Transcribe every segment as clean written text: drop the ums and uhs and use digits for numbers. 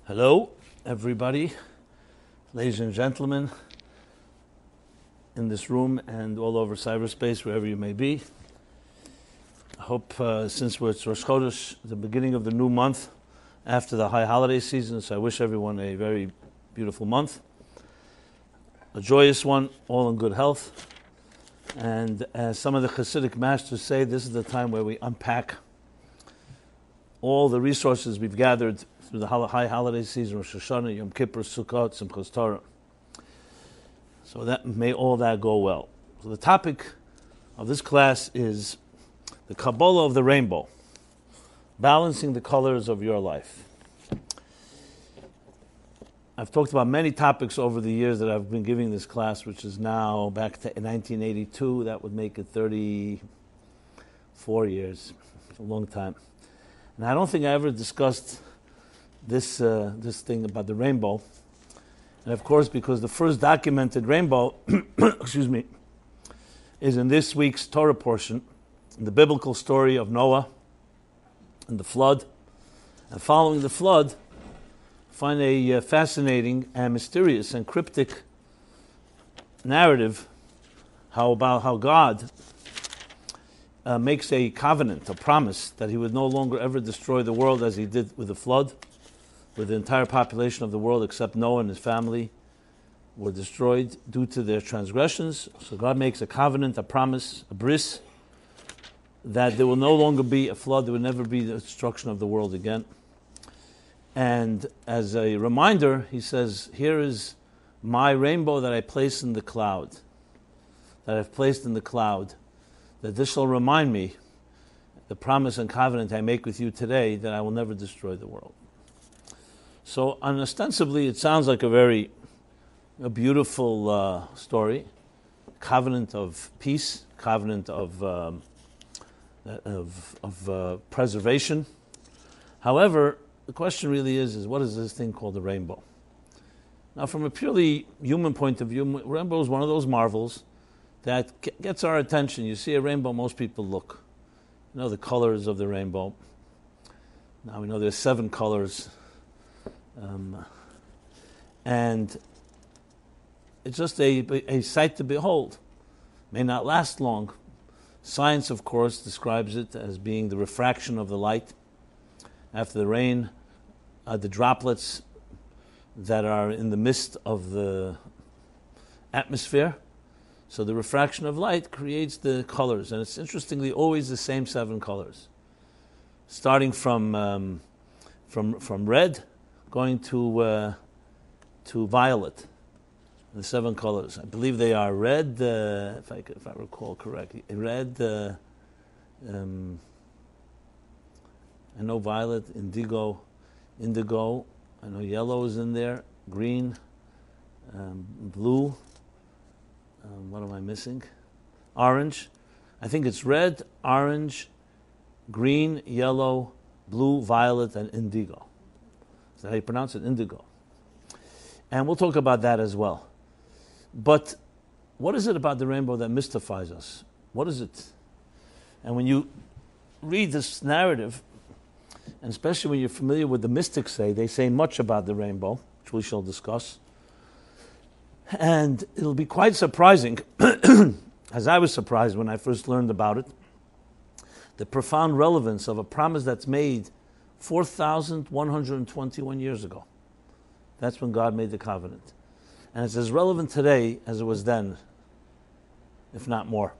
Hello, everybody, ladies and gentlemen, in this room and all over cyberspace, wherever you may be. I hope, since it's Rosh Chodesh, the beginning of the new month after the high holiday season, so I wish everyone a very beautiful month, a joyous one, all in good health. And as some of the Hasidic masters say, this is the time where we unpack all the resources we've gathered through the high holiday season, Rosh Hashanah, Yom Kippur, Sukkot, Simchas Torah. So that may all that go well. So the topic of this class is the Kabbalah of the rainbow, balancing the colors of your life. I've talked about many topics over the years that I've been giving this class, which is now back to 1982. That would make it 34 years. It's a long time. And I don't think I ever discussed this thing about the rainbow. And of course, because the first documented rainbow, is in this week's Torah portion, the biblical story of Noah and the flood. And following the flood, find a fascinating and mysterious and cryptic narrative about how God makes a covenant, a promise, that he would no longer ever destroy the world as he did with the flood, where the entire population of the world except Noah and his family were destroyed due to their transgressions. So God makes a covenant, a promise, a bris, that there will no longer be a flood, there will never be the destruction of the world again. And as a reminder, he says, here is my rainbow that I place in the cloud, that I've placed in the cloud, that this shall remind me, the promise and covenant I make with you today, that I will never destroy the world. So, ostensibly, it sounds like a beautiful story, covenant of peace, covenant of preservation. However, the question really is what is this thing called the rainbow? Now, from a purely human point of view, rainbow is one of those marvels that gets our attention. You see a rainbow, most people look. You know the colors of the rainbow. Now we know there's 7 colors. And it's just a sight to behold. May not last long. Science, of course, describes it as being the refraction of the light. After the rain, the droplets that are in the midst of the atmosphere. So the refraction of light creates the colors, and it's interestingly always the same 7 colors, starting from red, going to violet. The 7 colors. I believe they are red. If I recall correctly, red. I know violet, indigo. I know yellow is in there. Green, blue. What am I missing? Orange. I think it's red, orange, green, yellow, blue, violet, and indigo. Is that how you pronounce it? Indigo. And we'll talk about that as well. But what is it about the rainbow that mystifies us? What is it? And when you read this narrative, and especially when you're familiar with the mystics they say much about the rainbow, which we shall discuss. And it'll be quite surprising, as I was surprised when I first learned about it, the profound relevance of a promise that's made 4,121 years ago. That's when God made the covenant. And it's as relevant today as it was then, if not more.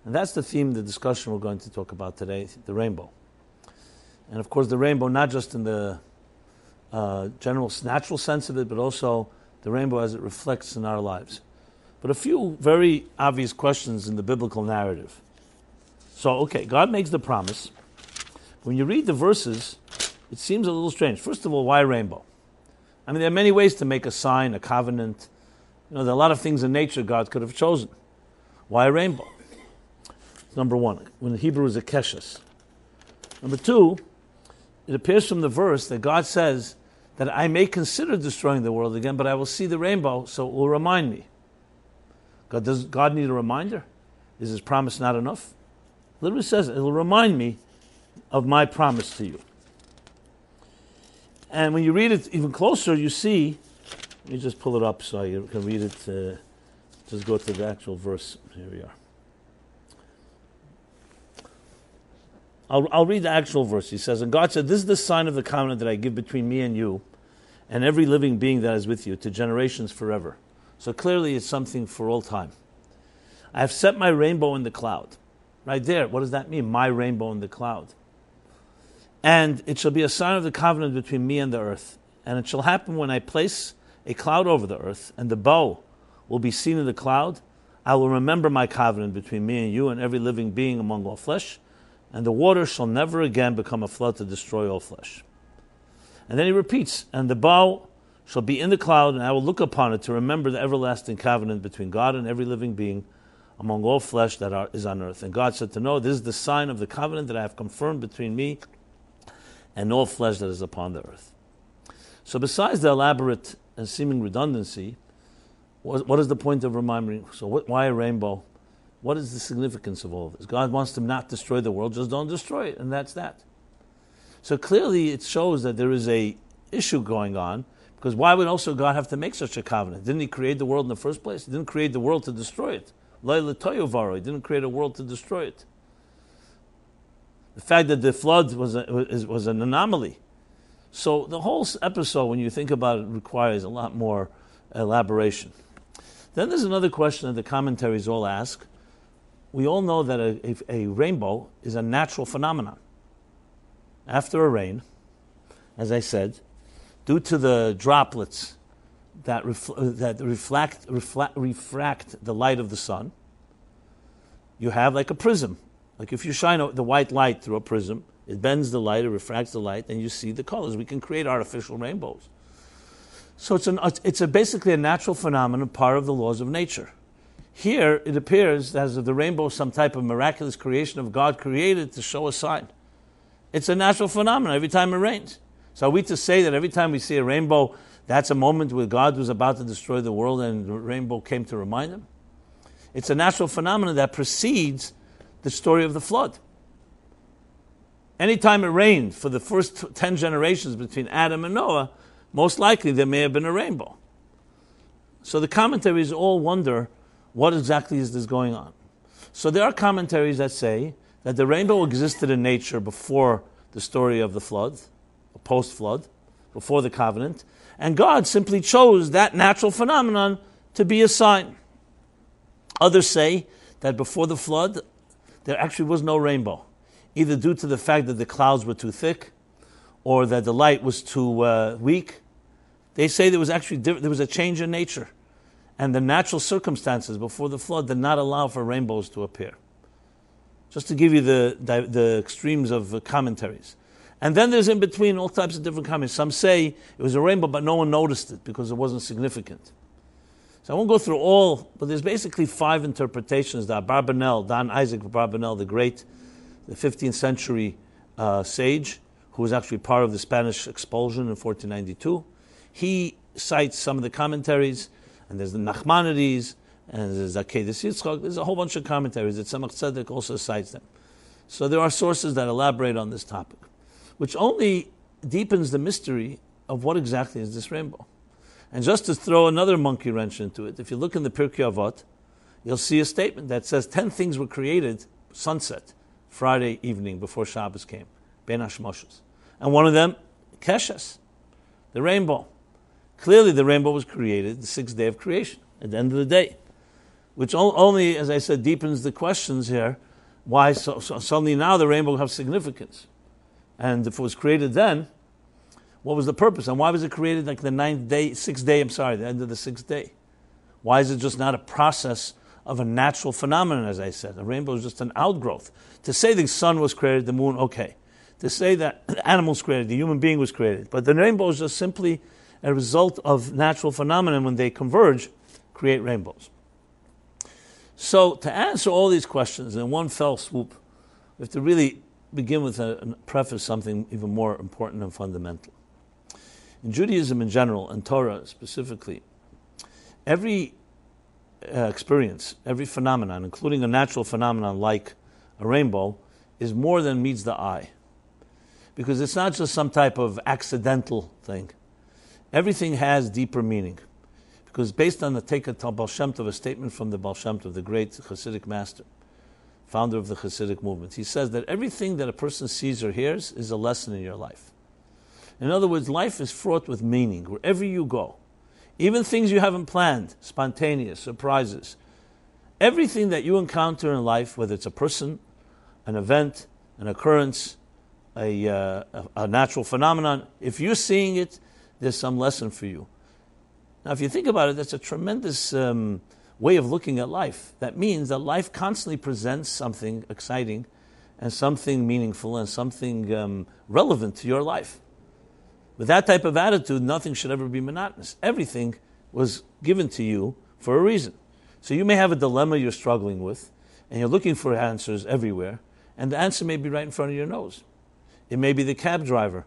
And that's the theme of the discussion we're going to talk about today, the rainbow. And of course the rainbow, not just in the general natural sense of it, but also the rainbow as it reflects in our lives. But a few very obvious questions in the biblical narrative. So, God makes the promise. When you read the verses, it seems a little strange. First of all, why rainbow? I mean, there are many ways to make a sign, a covenant. There are a lot of things in nature God could have chosen. Why a rainbow? Number 1, when the Hebrew is a keshes. Number 2, it appears from the verse that God says that I may consider destroying the world again, but I will see the rainbow, so it will remind me. Does God need a reminder? Is his promise not enough? It literally says it will remind me of my promise to you. And when you read it even closer, you see, let me just pull it up so you can read it. Just go to the actual verse. Here we are. I'll read the actual verse. He says, and God said, this is the sign of the covenant that I give between me and you and every living being that is with you to generations forever. So clearly it's something for all time. I have set my rainbow in the cloud. Right there, what does that mean? My rainbow in the cloud. And it shall be a sign of the covenant between me and the earth. And it shall happen when I place a cloud over the earth, and the bow will be seen in the cloud. I will remember my covenant between me and you and every living being among all flesh, and the water shall never again become a flood to destroy all flesh. And then he repeats, and the bow shall be in the cloud, and I will look upon it to remember the everlasting covenant between God and every living being among all flesh that is on earth. And God said to Noah, this is the sign of the covenant that I have confirmed between me and all flesh that is upon the earth. So besides the elaborate and seeming redundancy, what is the point of remembering? So why a rainbow? What is the significance of all of this? God wants to not destroy the world, just don't destroy it, and that's that. So clearly it shows that there is a issue going on, because why would also God have to make such a covenant? Didn't he create the world in the first place? He didn't create the world to destroy it. He didn't create a world to destroy it. The fact that the flood was an anomaly. So the whole episode, when you think about it, requires a lot more elaboration. Then there's another question that the commentaries all ask. We all know that a rainbow is a natural phenomenon. After a rain, as I said, due to the droplets that refract the light of the sun, you have like a prism. Like if you shine the white light through a prism, it bends the light, it refracts the light, and you see the colors. We can create artificial rainbows. So it's basically a natural phenomenon, part of the laws of nature. Here, it appears as if the rainbow is some type of miraculous creation of God created to show a sign. It's a natural phenomenon every time it rains. So are we to say that every time we see a rainbow, that's a moment where God was about to destroy the world and the rainbow came to remind him? It's a natural phenomenon that precedes the story of the flood. Anytime it rained for the first 10 generations between Adam and Noah, most likely there may have been a rainbow. So the commentaries all wonder, what exactly is this going on? So there are commentaries that say that the rainbow existed in nature before the story of the flood, or post-flood, before the covenant, and God simply chose that natural phenomenon to be a sign. Others say that before the flood, there actually was no rainbow, either due to the fact that the clouds were too thick or that the light was too weak. They say there was a change in nature, and the natural circumstances before the flood did not allow for rainbows to appear. Just to give you the extremes of commentaries. And then there's in between all types of different commentaries. Some say it was a rainbow, but no one noticed it because it wasn't significant. So I won't go through all, but there's basically 5 interpretations that Don Isaac Barbanel, the 15th century sage, who was actually part of the Spanish expulsion in 1492. He cites some of the commentaries, and there's the Nachmanides, and there's Akedes Yitzchak. There's a whole bunch of commentaries that Tzemach Tzedek also cites them. So there are sources that elaborate on this topic, which only deepens the mystery of what exactly is this rainbow. And just to throw another monkey wrench into it, if you look in the Pirkei Avot, you'll see a statement that says 10 things were created sunset, Friday evening before Shabbos came, Ben Hashmoshes. And one of them, Keshes, the rainbow. Clearly the rainbow was created the 6th day of creation, at the end of the day, which only, as I said, deepens the questions here. Why so suddenly now the rainbow has significance? And if it was created then, what was the purpose? And why was it created like the end of the 6th day? Why is it just not a process of a natural phenomenon, as I said? The rainbow is just an outgrowth. To say the sun was created, the moon, okay. To say that the animal was created, the human being was created. But the rainbow is just simply a result of natural phenomena. When they converge, create rainbows. So to answer all these questions in one fell swoop, we have to really begin with a preface, something even more important and fundamental. In Judaism in general, and Torah specifically, every experience, every phenomenon, including a natural phenomenon like a rainbow, is more than meets the eye. because it's not just some type of accidental thing. Everything has deeper meaning. Because based on the Take a Baal Shem Tov, a statement from the Baal Shem Tov, the great Hasidic master, founder of the Hasidic movement, he says that everything that a person sees or hears is a lesson in your life. In other words, life is fraught with meaning wherever you go. Even things you haven't planned, spontaneous, surprises. Everything that you encounter in life, whether it's a person, an event, an occurrence, a natural phenomenon, if you're seeing it, there's some lesson for you. Now, if you think about it, that's a tremendous way of looking at life. That means that life constantly presents something exciting and something meaningful and something relevant to your life. With that type of attitude, nothing should ever be monotonous. Everything was given to you for a reason. So you may have a dilemma you're struggling with, and you're looking for answers everywhere, and the answer may be right in front of your nose. It may be the cab driver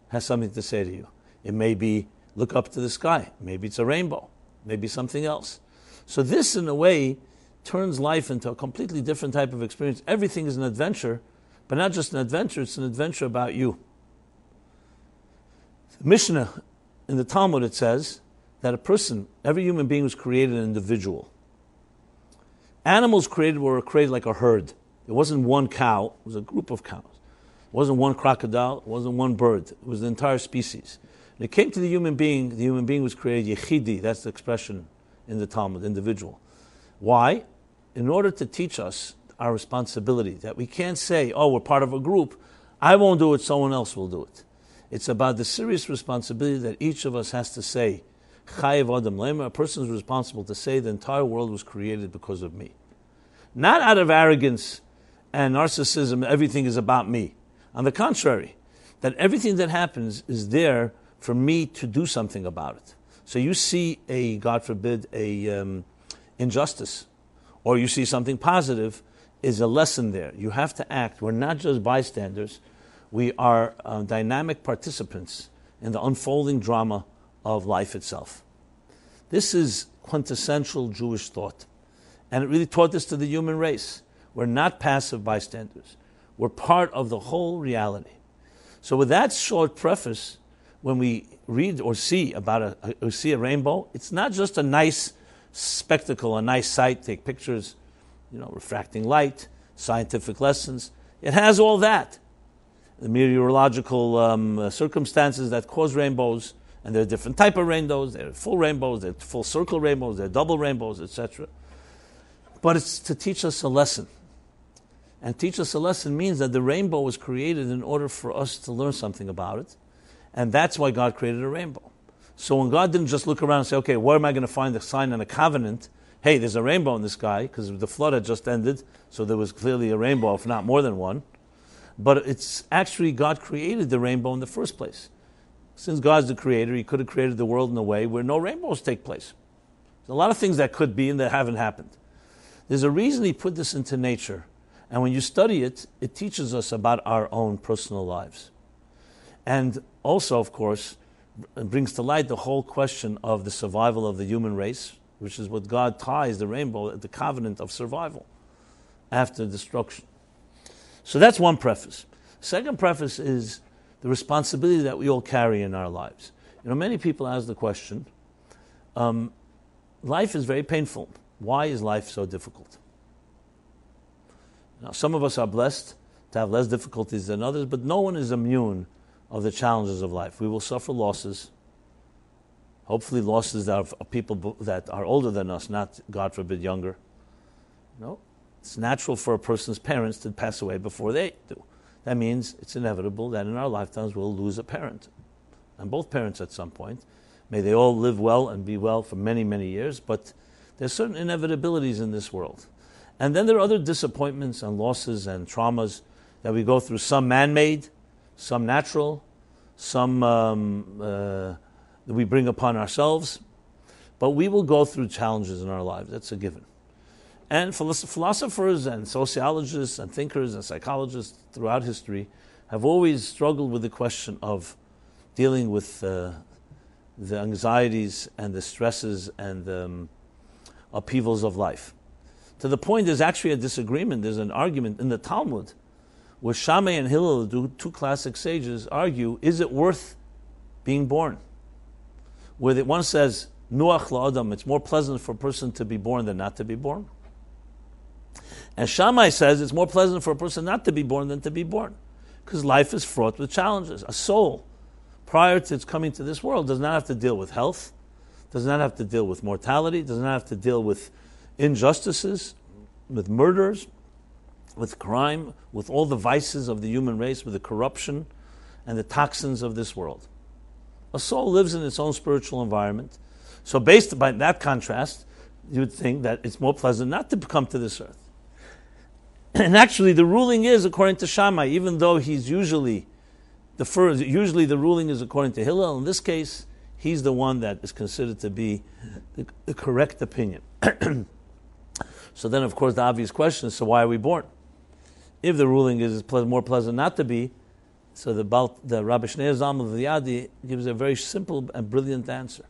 has something to say to you. It may be look up to the sky. Maybe it's a rainbow. Maybe something else. So this, in a way, turns life into a completely different type of experience. Everything is an adventure, but not just an adventure, it's an adventure about you. Mishnah, in the Talmud, it says that a person, every human being was created an individual. Animals were created like a herd. It wasn't one cow, it was a group of cows. It wasn't one crocodile, it wasn't one bird. It was the entire species. When it came to the human being was created yechidi, that's the expression in the Talmud, individual. Why? In order to teach us our responsibility, that we can't say, oh, we're part of a group, I won't do it, someone else will do it. It's about the serious responsibility that each of us has to say, Chayev Adam Lema, a person is responsible to say the entire world was created because of me. Not out of arrogance and narcissism, everything is about me. On the contrary, that everything that happens is there for me to do something about it. So you see God forbid, injustice, or you see something positive, is a lesson there. You have to act. We're not just bystanders. We are dynamic participants in the unfolding drama of life itself. This is quintessential Jewish thought. And it really taught this to the human race. We're not passive bystanders. We're part of the whole reality. So with that short preface, when we read or see a rainbow, it's not just a nice spectacle, a nice sight, take pictures, refracting light, scientific lessons. It has all that. The meteorological circumstances that cause rainbows, and there are different type of rainbows. There are full rainbows, there are full circle rainbows, there are double rainbows, etc. But it's to teach us a lesson. And teach us a lesson means that the rainbow was created in order for us to learn something about it. And that's why God created a rainbow. So when God didn't just look around and say, okay, where am I going to find a sign and a covenant? Hey, there's a rainbow in the sky, because the flood had just ended, so there was clearly a rainbow, if not more than one. But it's actually God created the rainbow in the first place. Since God's the creator, he could have created the world in a way where no rainbows take place. There's a lot of things that could be and that haven't happened. There's a reason he put this into nature. And when you study it, it teaches us about our own personal lives. And also, of course, it brings to light the whole question of the survival of the human race, which is what God ties the rainbow, the covenant of survival after destruction. So that's one preface. Second preface is the responsibility that we all carry in our lives. Many people ask the question, life is very painful. Why is life so difficult? Now, some of us are blessed to have less difficulties than others, but no one is immune of the challenges of life. We will suffer losses, hopefully losses that are people that are older than us, not, God forbid, younger. It's natural for a person's parents to pass away before they do. That means it's inevitable that in our lifetimes we'll lose a parent. And both parents at some point. May they all live well and be well for many, many years, but there's certain inevitabilities in this world. And then there are other disappointments and losses and traumas that we go through, some man-made, some natural, some that we bring upon ourselves. But we will go through challenges in our lives. That's a given. And philosophers and sociologists and thinkers and psychologists throughout history have always struggled with the question of dealing with the anxieties and the stresses and the upheavals of life. To the point there's actually a disagreement, there's an argument in the Talmud, where Shammai and Hillel, the two classic sages, argue, is it worth being born? Where one says, Noach la'adam, it's more pleasant for a person to be born than not to be born. And Shammai says it's more pleasant for a person not to be born than to be born, because life is fraught with challenges. A soul, prior to its coming to this world, does not have to deal with health, does not have to deal with mortality, does not have to deal with injustices, with murders, with crime, with all the vices of the human race, with the corruption and the toxins of this world. A soul lives in its own spiritual environment. So based by that contrast, you would think that it's more pleasant not to come to this earth. And actually the ruling is according to Shammai, even though he's usually the ruling is according to Hillel. In this case, he's the one that is considered to be the correct opinion. So then, of course, the obvious question is, so why are we born? If the ruling is more pleasant not to be, so the Rabbi Shneur Zalman of the Yadi gives a very simple and brilliant answer.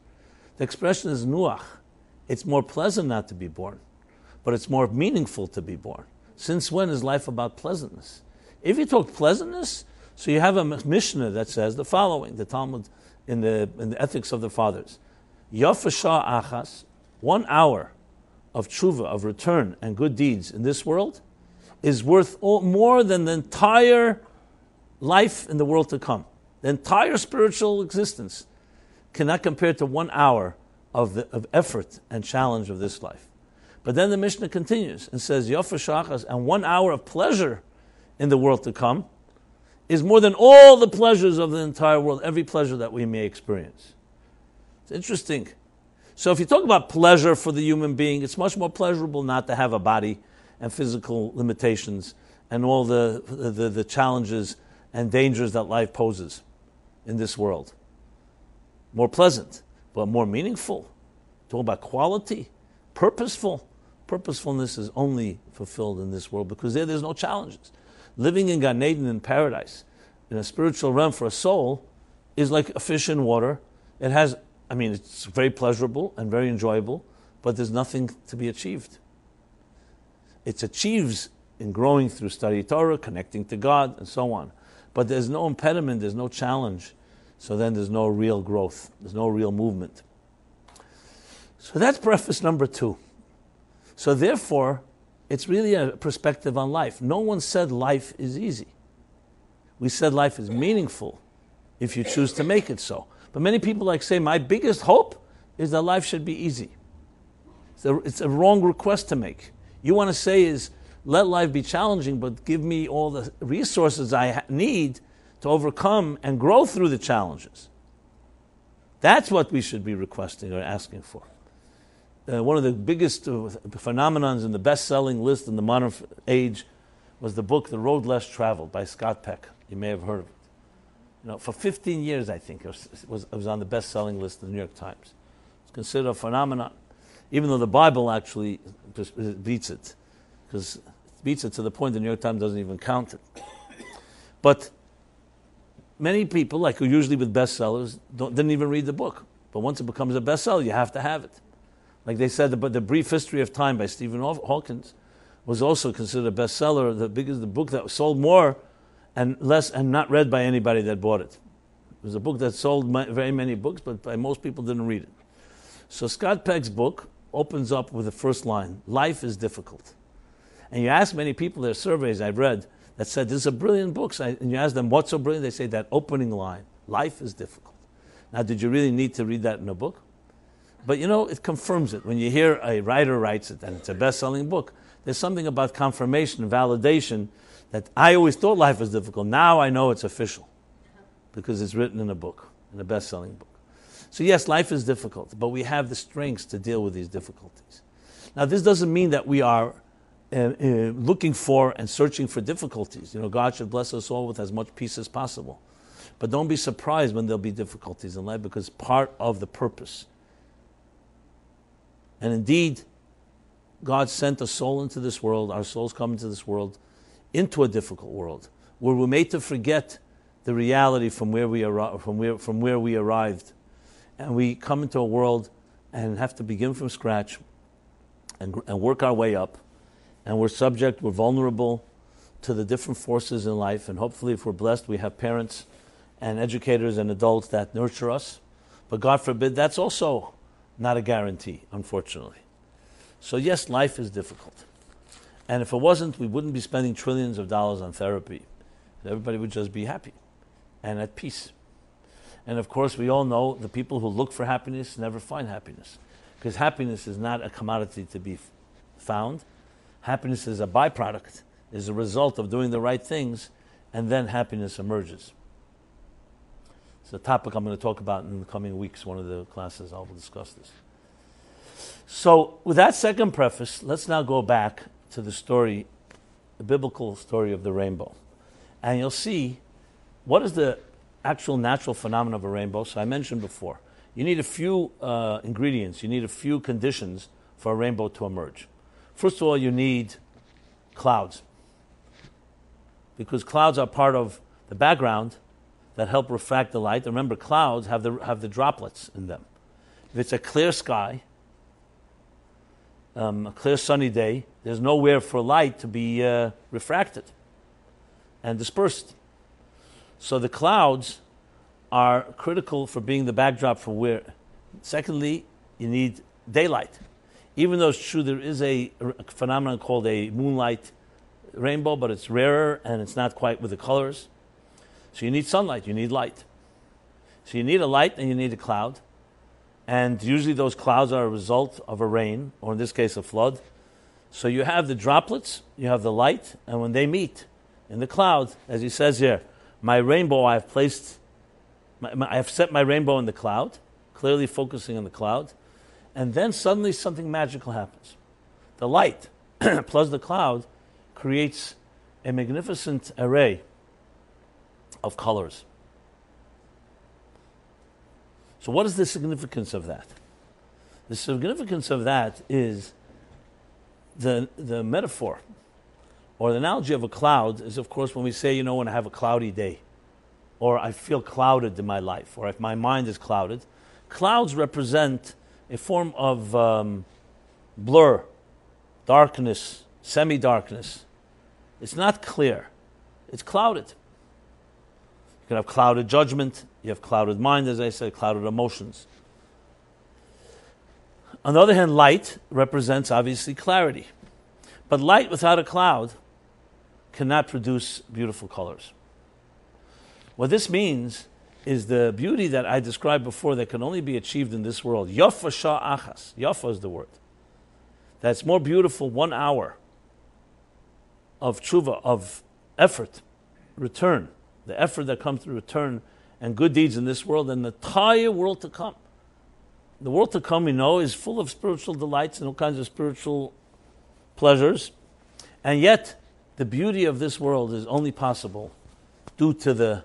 The expression is Noach. It's more pleasant not to be born, but it's more meaningful to be born. Since when is life about pleasantness? If you talk pleasantness, so you have a Mishnah that says the following, the Talmud in the Ethics of the Fathers. Yafa shah achas, 1 hour of tshuva, of return and good deeds in this world is worth more than the entire life in the world to come. The entire spiritual existence cannot compare to 1 hour of effort and challenge of this life. But then the Mishnah continues and says, Yafa shachas, and 1 hour of pleasure in the world to come is more than all the pleasures of the entire world, every pleasure that we may experience. It's interesting. So if you talk about pleasure for the human being, it's much more pleasurable not to have a body and physical limitations and all the challenges and dangers that life poses in this world. More pleasant, but more meaningful. Talk about quality, purposeful. Purposefulness is only fulfilled in this world because there's no challenges. Living in Gan Eden, in paradise, in a spiritual realm for a soul, is like a fish in water. It's very pleasurable and very enjoyable, but there's nothing to be achieved. It achieves in growing through study Torah, connecting to God, and so on. But there's no impediment, there's no challenge, so then there's no real growth, there's no real movement. So that's preface number 2. So therefore, it's really a perspective on life. No one said life is easy. We said life is meaningful if you choose to make it so. But many people say, my biggest hope is that life should be easy. It's a wrong request to make. You want to say is, let life be challenging, but give me all the resources I need to overcome and grow through the challenges. That's what we should be requesting or asking for. One of the biggest phenomenons in the best-selling list in the modern age was the book The Road Less Traveled by Scott Peck. You may have heard of it. For 15 years, I think, it was on the best-selling list of the New York Times. It's considered a phenomenon, even though the Bible actually beats it, because it beats it to the point the New York Times doesn't even count it. But many people, who usually with bestsellers, didn't even read the book. But once it becomes a bestseller, you have to have it. Like they said, the Brief History of Time by Stephen Hawkins was also considered a bestseller, the book that sold more and less and not read by anybody that bought it. It was a book that sold very many books, but by most people didn't read it. So Scott Peck's book opens up with the first line, life is difficult. And you ask many people, their surveys I've read, that said, this is a brilliant book. And you ask them, what's so brilliant? They say that opening line, life is difficult. Now, did you really need to read that in a book? But it confirms it. When you hear a writer writes it and it's a best-selling book, there's something about confirmation and validation that I always thought life was difficult. Now I know it's official because it's written in a book, in a best-selling book. So yes, life is difficult, but we have the strengths to deal with these difficulties. Now this doesn't mean that we are looking for and searching for difficulties. God should bless us all with as much peace as possible. But don't be surprised when there'll be difficulties in life because part of the purpose. And indeed, God sent a soul into this world, our souls come into this world, into a difficult world, where we're made to forget the reality from where we arrived. And we come into a world and have to begin from scratch and work our way up. And we're vulnerable to the different forces in life, and hopefully if we're blessed, we have parents and educators and adults that nurture us. But God forbid, that's also not a guarantee, unfortunately. So yes, life is difficult. And if it wasn't, we wouldn't be spending trillions of dollars on therapy. Everybody would just be happy and at peace. And of course, we all know the people who look for happiness never find happiness, because happiness is not a commodity to be found. Happiness is a byproduct, is a result of doing the right things, and then happiness emerges. It's a topic I'm going to talk about in the coming weeks. One of the classes I will discuss this. So with that second preface, let's now go back to the story, the biblical story of the rainbow. And you'll see what is the actual natural phenomenon of a rainbow. So I mentioned before, you need a few ingredients, you need a few conditions for a rainbow to emerge. First of all, you need clouds, because clouds are part of the background that help refract the light. Remember, clouds have the droplets in them. If it's a clear sky, a clear sunny day, there's nowhere for light to be refracted and dispersed. So the clouds are critical for being the backdrop for where. Secondly, you need daylight. Even though it's true there is a phenomenon called a moonlight rainbow, but it's rarer and it's not quite with the colors. So you need sunlight, you need light. So you need a light and you need a cloud. And usually those clouds are a result of a rain, or in this case a flood. So you have the droplets, you have the light, and when they meet in the cloud, as he says here, my rainbow I have set my rainbow in the cloud, clearly focusing on the cloud, and then suddenly something magical happens. The light plus the cloud creates a magnificent array of colors. So what is the significance of that? The significance of that is the metaphor or the analogy of a cloud is, of course, when we say, when I have a cloudy day, or I feel clouded in my life, or if my mind is clouded. Clouds represent a form of blur, darkness, semi-darkness. It's not clear. It's clouded. You can have clouded judgment. You have clouded mind, as I said, clouded emotions. On the other hand, light represents, obviously, clarity. But light without a cloud cannot produce beautiful colors. What this means is the beauty that I described before that can only be achieved in this world. Yafa sha achas. Yafa is the word. That's more beautiful 1 hour of tshuva, of effort, return. The effort that comes through return and good deeds in this world and the entire world to come. The world to come, we know, is full of spiritual delights and all kinds of spiritual pleasures. And yet, the beauty of this world is only possible due to the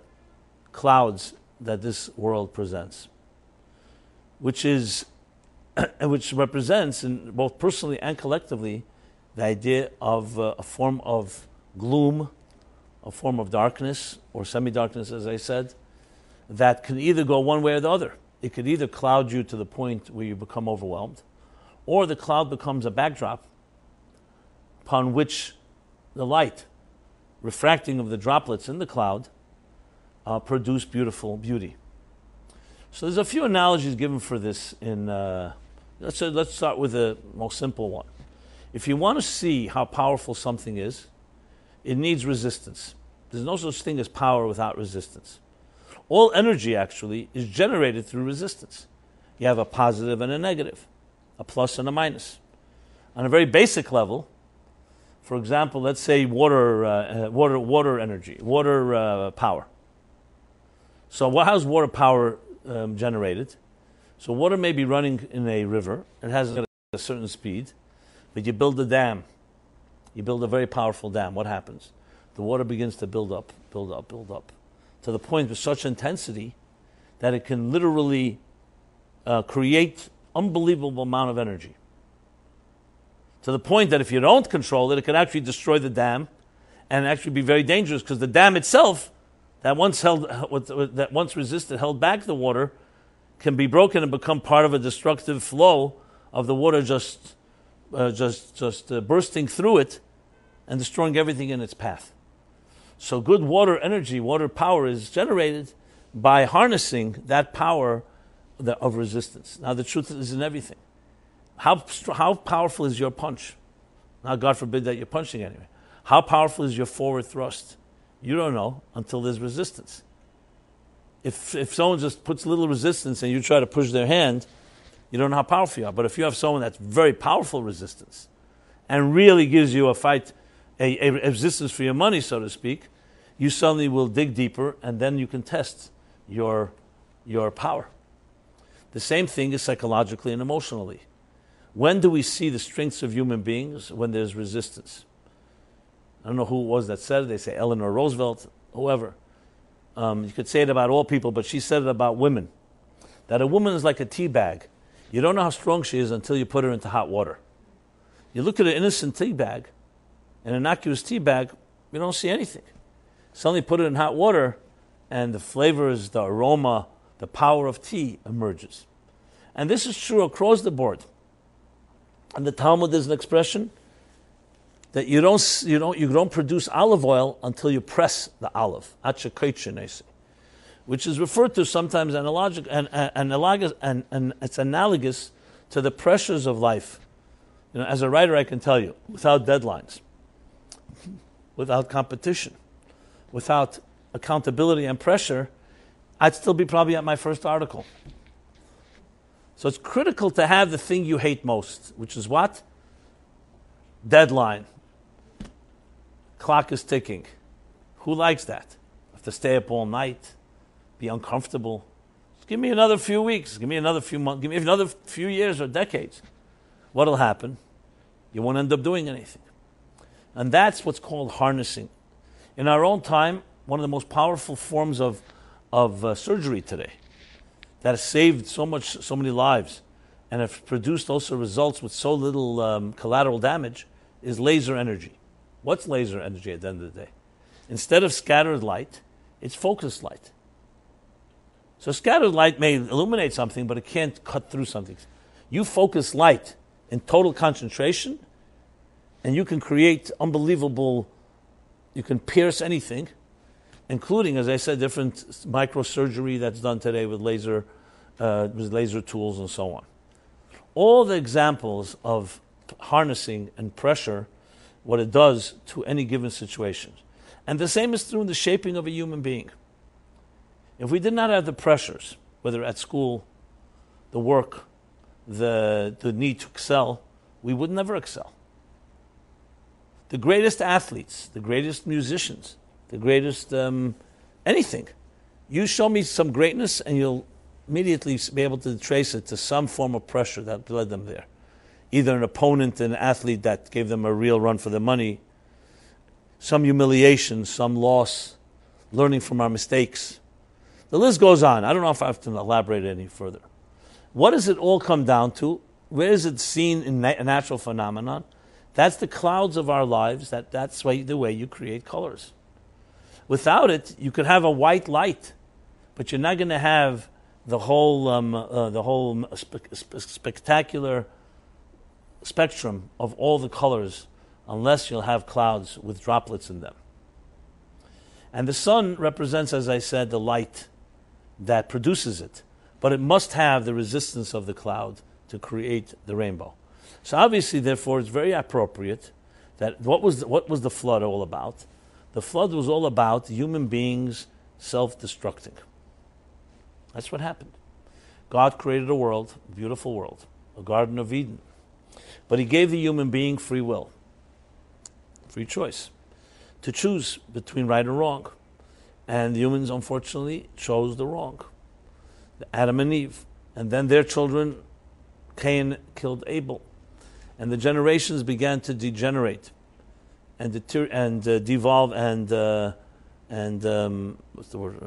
clouds that this world presents, which represents, in both personally and collectively, the idea of a form of gloom, a form of darkness, or semi-darkness, as I said, that can either go one way or the other. It could either cloud you to the point where you become overwhelmed, or the cloud becomes a backdrop upon which the light, refracting of the droplets in the cloud, produce beautiful beauty. So there's a few analogies given for this. Let's start with the most simple one. If you want to see how powerful something is, it needs resistance. There's no such thing as power without resistance. All energy, actually, is generated through resistance. You have a positive and a negative, a plus and a minus. On a very basic level, for example, let's say water energy, water power. So how's water power generated? So water may be running in a river. It has a certain speed, but you build a dam. You build a very powerful dam. What happens? The water begins to build up, to the point with such intensity that it can literally create unbelievable amount of energy. To the point that if you don't control it, it can actually destroy the dam and actually be very dangerous, because the dam itself, that once resisted, held back the water, can be broken and become part of a destructive flow of the water just bursting through it and destroying everything in its path. So good water energy, water power is generated by harnessing that power of resistance. Now the truth is in everything. How powerful is your punch? Now God forbid that you're punching anyway. How powerful is your forward thrust? You don't know until there's resistance. If someone just puts a little resistance and you try to push their hand, you don't know how powerful you are. But if you have someone that's very powerful resistance and really gives you a fight, a resistance for your money, so to speak, you suddenly will dig deeper and then you can test your power. The same thing is psychologically and emotionally. When do we see the strengths of human beings? When there's resistance. I don't know who it was that said it. They say Eleanor Roosevelt, whoever. You could say it about all people, but she said it about women. That a woman is like a tea bag. You don't know how strong she is until you put her into hot water. You look at an innocent tea bag, an innocuous tea bag, you don't see anything. Suddenly put it in hot water, and the flavors, the aroma, the power of tea emerges. And this is true across the board. In the Talmud, there's an expression that you don't produce olive oil until you press the olive, which is referred to sometimes and it's analogous to the pressures of life. As a writer, I can tell you, without deadlines, without competition, without accountability and pressure, I'd still be probably at my first article. So it's critical to have the thing you hate most, which is what? Deadline. Clock is ticking. Who likes that? Have to stay up all night, be uncomfortable. Just give me another few weeks, give me another few months, give me another few years or decades. What'll happen? You won't end up doing anything. And that's what's called harnessing. In our own time, one of the most powerful forms of surgery today that has saved so many lives and have produced also results with so little collateral damage is laser energy. What's laser energy at the end of the day? Instead of scattered light, it's focused light. So scattered light may illuminate something, but it can't cut through something. You focus light in total concentration, and you can create unbelievable, you can pierce anything, including, as I said, different microsurgery that's done today with laser tools and so on. All the examples of harnessing and pressure, what it does to any given situation. And the same is true in the shaping of a human being. If we did not have the pressures, whether at school, the work, the need to excel, we would never excel. The greatest athletes, the greatest musicians, the greatest anything. You show me some greatness and you'll immediately be able to trace it to some form of pressure that led them there. Either an opponent, an athlete that gave them a real run for their money, some humiliation, some loss, learning from our mistakes. The list goes on. I don't know if I have to elaborate any further. What does it all come down to? Where is it seen in a natural phenomenon? That's the clouds of our lives. That's the way you create colors. Without it, you could have a white light, but you're not going to have the whole spectacular spectrum of all the colors unless you'll have clouds with droplets in them. And the sun represents, as I said, the light that produces it, but it must have the resistance of the cloud to create the rainbow. So obviously, therefore, it's very appropriate that what was the flood all about? The flood was all about human beings self-destructing. That's what happened. God created a world, a beautiful world, a Garden of Eden. But he gave the human being free will, free choice, to choose between right and wrong. And the humans, unfortunately, chose the wrong. Adam and Eve. And then their children, Cain killed Abel. And the generations began to degenerate and devolve and what's the word?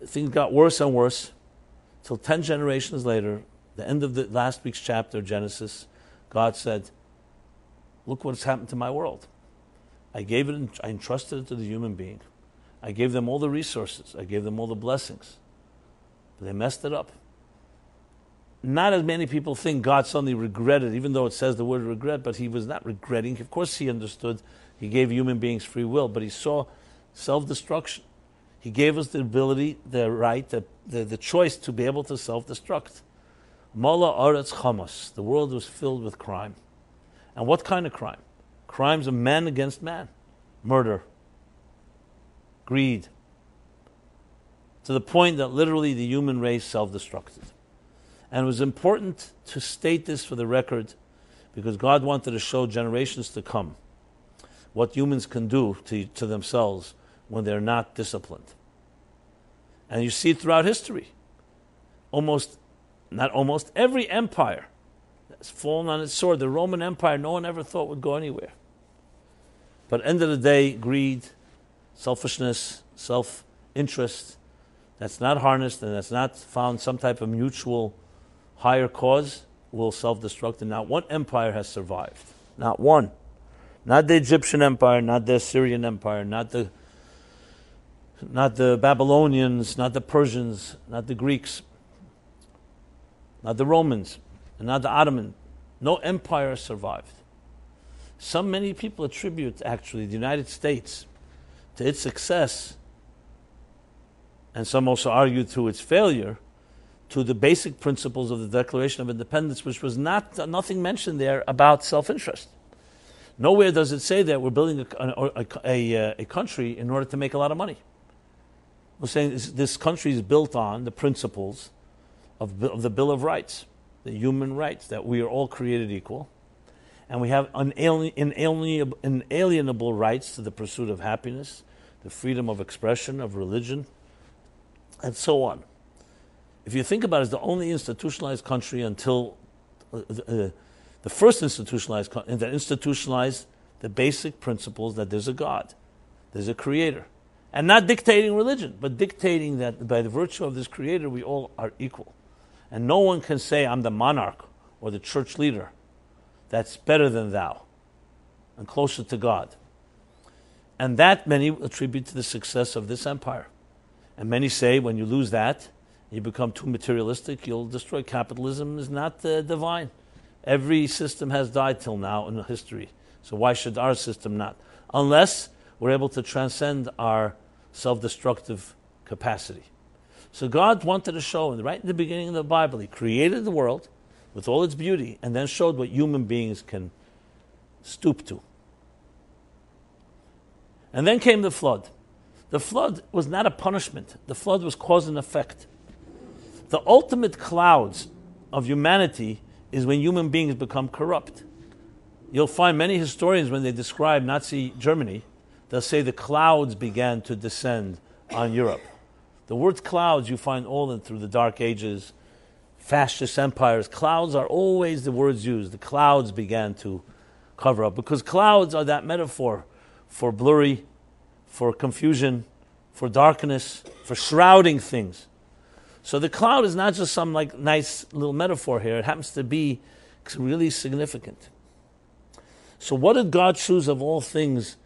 Things got worse and worse till 10 generations later, the end of the last week's chapter, Genesis, God said, look what's happened to my world. I entrusted it to the human being. I gave them all the resources. I gave them all the blessings. But they messed it up. not as many people think God suddenly regretted, even though it says the word regret, but he was not regretting. Of course he understood. He gave human beings free will, but he saw self-destruction. He gave us the ability, the right, the choice to be able to self-destruct. Mala aretz chamas. The world was filled with crime. And what kind of crime? Crimes of man against man. Murder. Greed. To the point that literally the human race self-destructed. And it was important to state this for the record because God wanted to show generations to come what humans can do to themselves when they're not disciplined. And you see it throughout history. Every empire has fallen on its sword. The Roman Empire, no one ever thought would go anywhere. But end of the day, greed, selfishness, self-interest, that's not harnessed and that's not found some type of mutual higher cause will self-destruct. And not one empire has survived. Not one. Not the Egyptian Empire, not the Assyrian Empire, not the Babylonians, not the Persians, not the Greeks, not the Romans, and not the Ottoman. No empire survived. Many people attribute, actually, the United States to its success, and some also argue to its failure, to the basic principles of the Declaration of Independence, which was nothing mentioned there about self-interest. Nowhere does it say that we're building a country in order to make a lot of money. We're saying this country is built on the principles of the Bill of Rights, the human rights, that we are all created equal, and we have inalienable rights to the pursuit of happiness, the freedom of expression, of religion, and so on. If you think about it, it's the only institutionalized country until the first institutionalized country that institutionalized the basic principles that there's a God, there's a creator. And not dictating religion, but dictating that by the virtue of this creator, we all are equal. And no one can say, I'm the monarch or the church leader that's better than thou and closer to God. And that many attribute to the success of this empire. And many say when you lose that, you become too materialistic, you'll destroy. Capitalism is not divine. Every system has died till now in history. So why should our system not? Unless we're able to transcend our self-destructive capacity. So God wanted to show, right in the beginning of the Bible, He created the world with all its beauty and then showed what human beings can stoop to. And then came the flood. The flood was not a punishment. The flood was cause and effect. The ultimate clouds of humanity is when human beings become corrupt. You'll find many historians, when they describe Nazi Germany, they'll say the clouds began to descend on Europe. The word clouds you find all through the Dark Ages, fascist empires. Clouds are always the words used. The clouds began to cover up, because clouds are that metaphor for blurry, for confusion, for darkness, for shrouding things. So the cloud is not just some nice little metaphor here. It happens to be really significant. So what did God choose of all things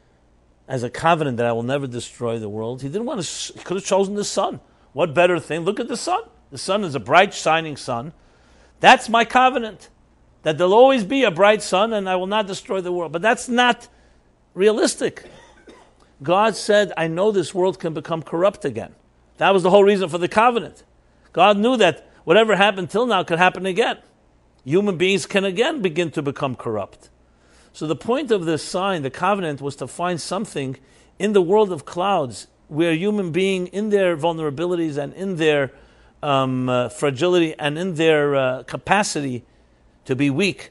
as a covenant that I will never destroy the world? He didn't want to. He could have chosen the sun. What better thing? Look at the sun. The sun is a bright, shining sun. That's my covenant, that there'll always be a bright sun and I will not destroy the world. But that's not realistic. God said, I know this world can become corrupt again. That was the whole reason for the covenant. God knew that whatever happened till now could happen again. Human beings can again begin to become corrupt. So the point of this sign, the covenant, was to find something in the world of clouds where human being, in their vulnerabilities and in their fragility and in their capacity to be weak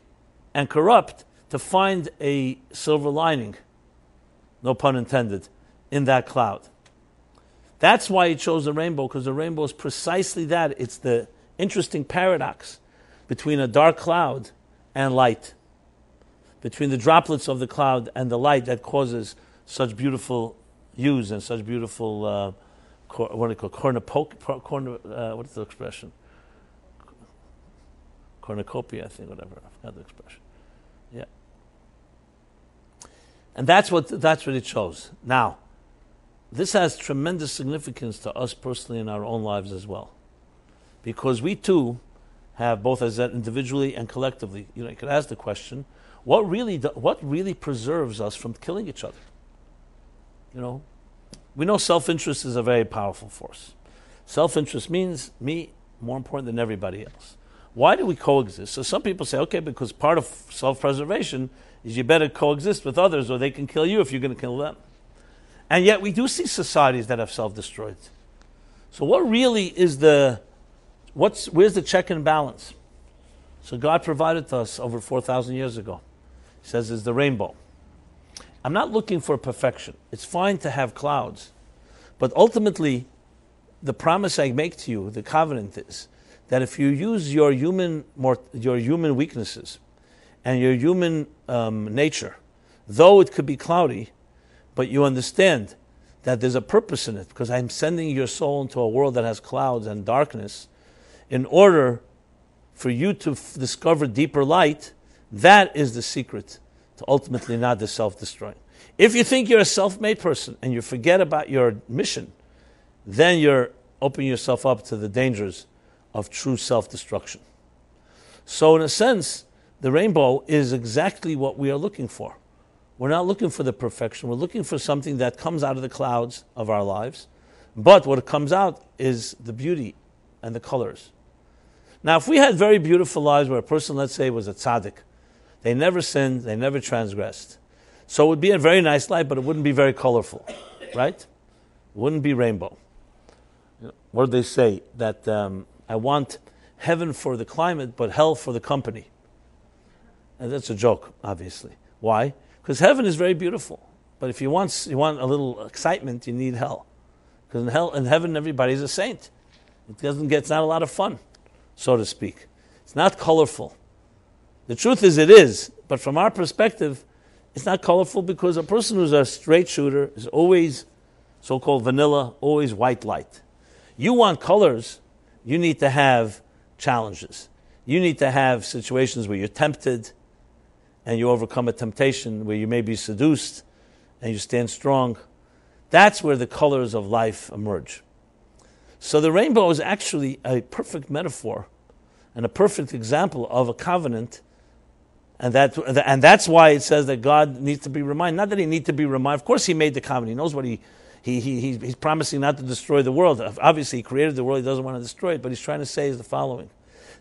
and corrupt, to find a silver lining, no pun intended, in that cloud. That's why he chose the rainbow, because the rainbow is precisely that. It's the interesting paradox between a dark cloud and light, between the droplets of the cloud and the light that causes such beautiful hues and such beautiful, what do you call what's the expression? Cornucopia, I think, whatever. I forgot the expression. Yeah. And that's what he chose. Now, this has tremendous significance to us personally in our own lives as well. Because we too have both as that individually and collectively. You could ask the question, what really preserves us from killing each other? We know self-interest is a very powerful force. Self-interest means me more important than everybody else. Why do we coexist? So some people say, okay, because part of self-preservation is you better coexist with others or they can kill you if you're going to kill them. And yet we do see societies that have self-destroyed. So what really is where's the check and balance? So God provided to us over 4,000 years ago. He says is the rainbow. I'm not looking for perfection. It's fine to have clouds. But ultimately, the promise I make to you, the covenant is, that if you use your human weaknesses and your human nature, though it could be cloudy, but you understand that there's a purpose in it, because I'm sending your soul into a world that has clouds and darkness, in order for you to discover deeper light. That is the secret to ultimately not the self-destroying. If you think you're a self-made person and you forget about your mission, then you're opening yourself up to the dangers of true self-destruction. So in a sense, the rainbow is exactly what we are looking for. We're not looking for the perfection. We're looking for something that comes out of the clouds of our lives. But what comes out is the beauty and the colors. Now, if we had very beautiful lives where a person, let's say, was a tzaddik, they never sinned, they never transgressed. So it would be a very nice life, but it wouldn't be very colorful, right? It wouldn't be rainbow. What do they say? That I want heaven for the climate, but hell for the company. And that's a joke, obviously. Why? Because heaven is very beautiful. But if you want a little excitement, you need hell. Because in heaven, everybody's a saint. It's not a lot of fun, so to speak. It's not colorful. The truth is it is, but from our perspective, it's not colorful because a person who's a straight shooter is always so-called vanilla, always white light. You want colors, you need to have challenges. You need to have situations where you're tempted and you overcome a temptation, where you may be seduced and you stand strong. That's where the colors of life emerge. So the rainbow is actually a perfect metaphor and a perfect example of a covenant. And that's why it says that God needs to be reminded. Not that he needs to be reminded. Of course he made the covenant. He knows what he's promising not to destroy the world. Obviously he created the world. He doesn't want to destroy it. But he's trying to say is the following.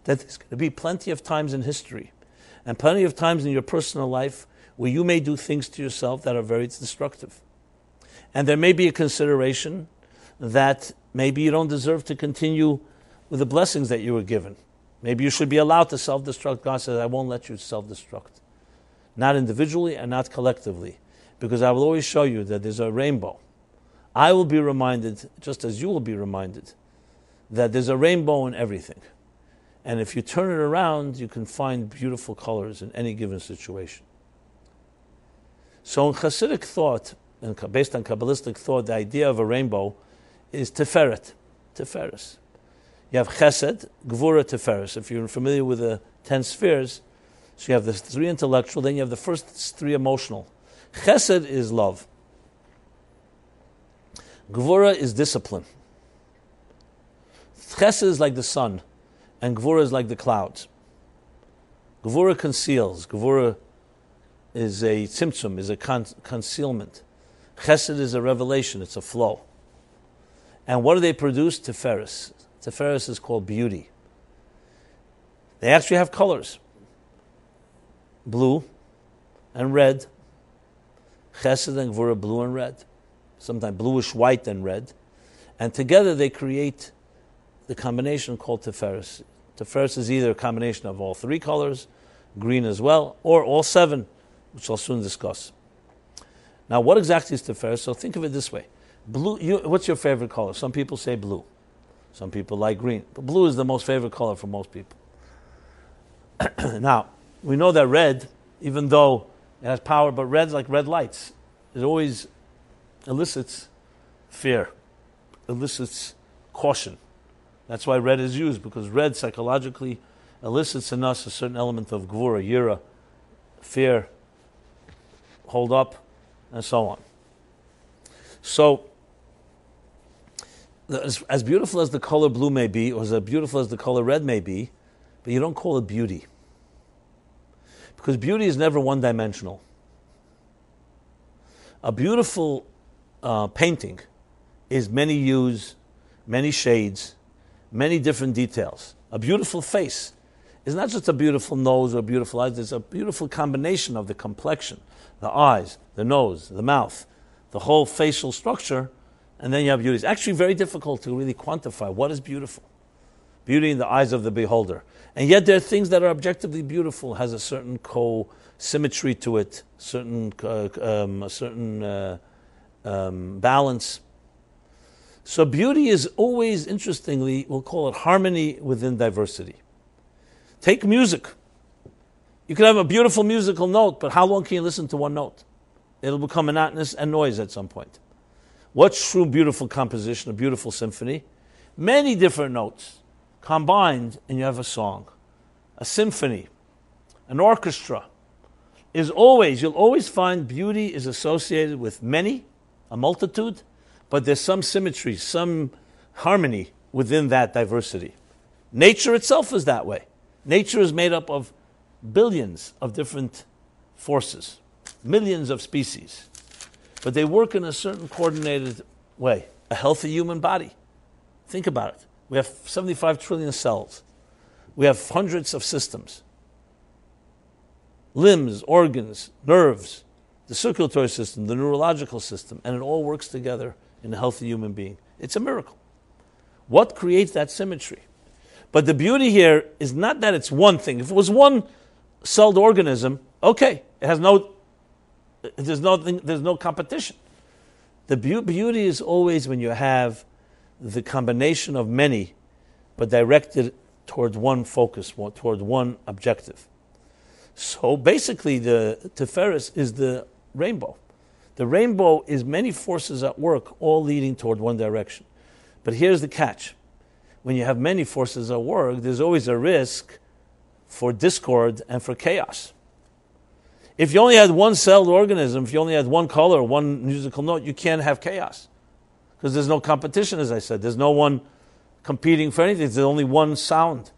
That there's going to be plenty of times in history and plenty of times in your personal life where you may do things to yourself that are very destructive. And there may be a consideration that maybe you don't deserve to continue with the blessings that you were given. Maybe you should be allowed to self-destruct. God says, I won't let you self-destruct. Not individually and not collectively. Because I will always show you that there's a rainbow. I will be reminded, just as you will be reminded, that there's a rainbow in everything. And if you turn it around, you can find beautiful colors in any given situation. So in Hasidic thought, and based on Kabbalistic thought, the idea of a rainbow is Tiferet, Tiferes. You have Chesed, Gvura, Tiferes. If you're familiar with the 10 spheres, so you have the 3 intellectual, then you have the first 3 emotional. Chesed is love. Gvura is discipline. Chesed is like the sun, and Gvura is like the clouds. Gvura conceals. Gvura is a tzimtzum, is a concealment. Chesed is a revelation, it's a flow. And what do they produce? Tiferes. Tiferes is called beauty. They actually have colors. Blue and red. Chesed and Gvura, blue and red. Sometimes bluish white and red. And together they create the combination called Tiferes. Tiferes is either a combination of all 3 colors, green as well, or all 7, which I'll soon discuss. Now, what exactly is Tiferes? So think of it this way. Blue. What's your favorite color? Some people say blue. Some people like green. But blue is the most favorite color for most people. Now, we know that red, even though it has power, but red's like red lights. It always elicits fear, elicits caution. That's why red is used, because red psychologically elicits in us a certain element of gvura, yira, fear, hold up, and so on. So, as beautiful as the color blue may be, or as beautiful as the color red may be, but you don't call it beauty. Because beauty is never one-dimensional. A beautiful painting is many hues, many shades, many different details. A beautiful face is not just a beautiful nose or beautiful eyes, it's a beautiful combination of the complexion, the eyes, the nose, the mouth, the whole facial structure, and then you have beauty. It's actually very difficult to really quantify what is beautiful. Beauty in the eyes of the beholder. And yet there are things that are objectively beautiful, has a certain co-symmetry to it, a certain balance. So beauty is always, interestingly, we'll call it harmony within diversity. Take music. You can have a beautiful musical note, but how long can you listen to one note? It'll become monotonous and noise at some point. What's true beautiful composition, a beautiful symphony? Many different notes combined, and you have a song. A symphony, an orchestra, you'll always find beauty is associated with many, a multitude, but there's some symmetry, some harmony within that diversity. Nature itself is that way. Nature is made up of billions of different forces, millions of species, but they work in a certain coordinated way. A healthy human body. Think about it. We have 75 trillion cells. We have hundreds of systems. Limbs, organs, nerves, the circulatory system, the neurological system, and it all works together in a healthy human being. It's a miracle. What creates that symmetry? But the beauty here is not that it's one thing. If it was one celled organism, okay, there's no competition. The beauty is always when you have the combination of many, but directed towards one focus, towards one objective. So basically the Tiferes is the rainbow. The rainbow is many forces at work, all leading toward one direction. But here's the catch. When you have many forces at work, there's always a risk for discord and for chaos. If you only had one celled organism, if you only had one color, one musical note, you can't have chaos. Because there's no competition, as I said. There's no one competing for anything. There's only one sound.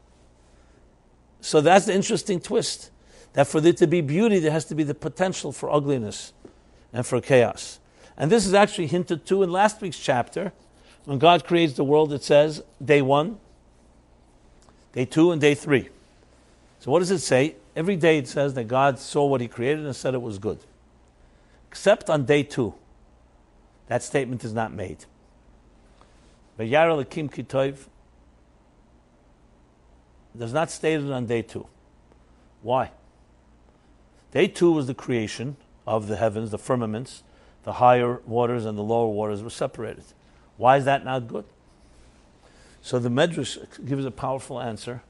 So that's the interesting twist. That for there to be beauty, there has to be the potential for ugliness and for chaos. And this is actually hinted to in last week's chapter. When God creates the world, it says, day 1, day 2, and day 3. So what does it say? Every day it says that God saw what he created and said it was good. Except on day 2. That statement is not made. V'yara l'kim kitov does not stated on day 2. Why? Day 2 was the creation of the heavens, the firmaments, the higher waters and the lower waters were separated. Why is that not good? So the Medrash gives a powerful answer,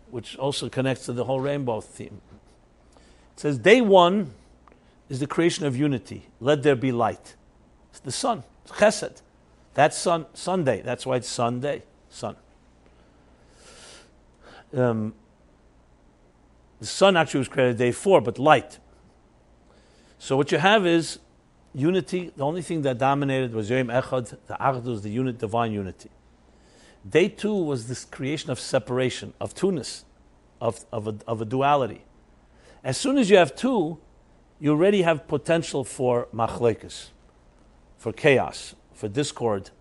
which also connects to the whole rainbow theme. It says, day 1 is the creation of unity. Let there be light. It's the sun. It's chesed. That's Sunday. That's why it's Sunday. Sun. The sun actually was created day 4, but light. So what you have is unity. The only thing that dominated was Yom Echad, the Achdus, the unit, divine unity. Day 2 was this creation of separation, of two-ness, of a duality. As soon as you have 2, you already have potential for machlekes, for chaos, for discord,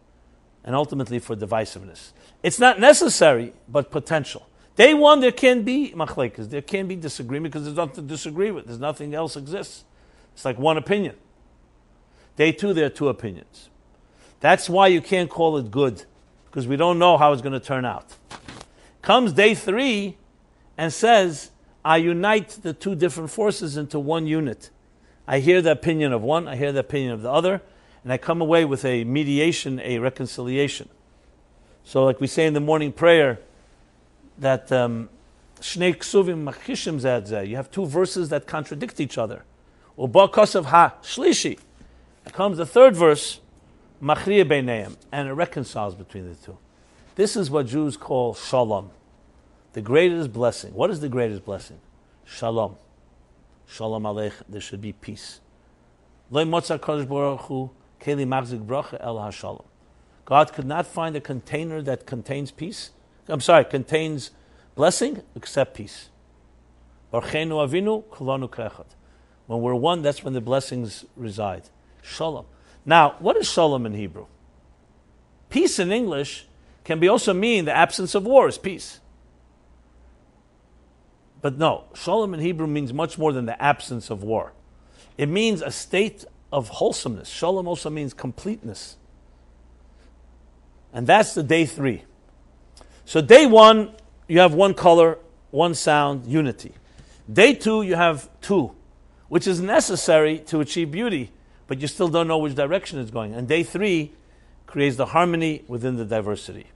and ultimately for divisiveness. It's not necessary, but potential. Day 1, there can be machlekes, there can be disagreement because there's nothing to disagree with. There's nothing else exists. It's like one opinion. Day 2, there are 2 opinions. That's why you can't call it good, because we don't know how it's going to turn out. Comes day 3 and says, I unite the 2 different forces into one unit. I hear the opinion of one, I hear the opinion of the other, and I come away with a mediation, a reconciliation. So like we say in the morning prayer, that Shnei Ksuvim Machishim Zeh Zeh. You have 2 verses that contradict each other. Uba Kosav Ha Shlishi. Comes the 3rd verse, Machriya Beineim, and it reconciles between the 2. This is what Jews call Shalom, the greatest blessing. What is the greatest blessing? Shalom. Shalom Aleich. There should be peace. Lo motza Kodesh Baruch Hu keli machzik bracha el hashalom. God could not find a container that contains peace. Contains blessing, accept peace. Barchenu avinu, kulanu krechot. When we're one, that's when the blessings reside. Shalom. Now, what is shalom in Hebrew? Peace in English can be also mean the absence of war is peace. But no, shalom in Hebrew means much more than the absence of war. It means a state of wholesomeness. Shalom also means completeness. And that's the day 3. So day 1, you have one color, one sound, unity. Day 2, you have 2, which is necessary to achieve beauty, but you still don't know which direction it's going. And day 3 creates the harmony within the diversity.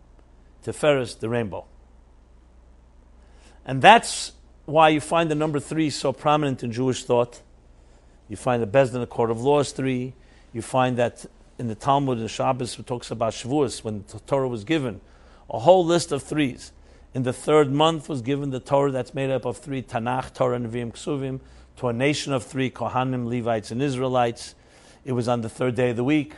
Tiferes, the rainbow. And that's why you find the number 3 so prominent in Jewish thought. You find the Bezdin, the court of law, is 3. You find that in the Talmud, in Shabbos, it talks about Shavuos, when the Torah was given, a whole list of 3s. In the 3rd month was given the Torah that's made up of 3, Tanakh, Torah, Nevi'im, Ksuvim, to a nation of 3, Kohanim, Levites, and Israelites. It was on the 3rd day of the week.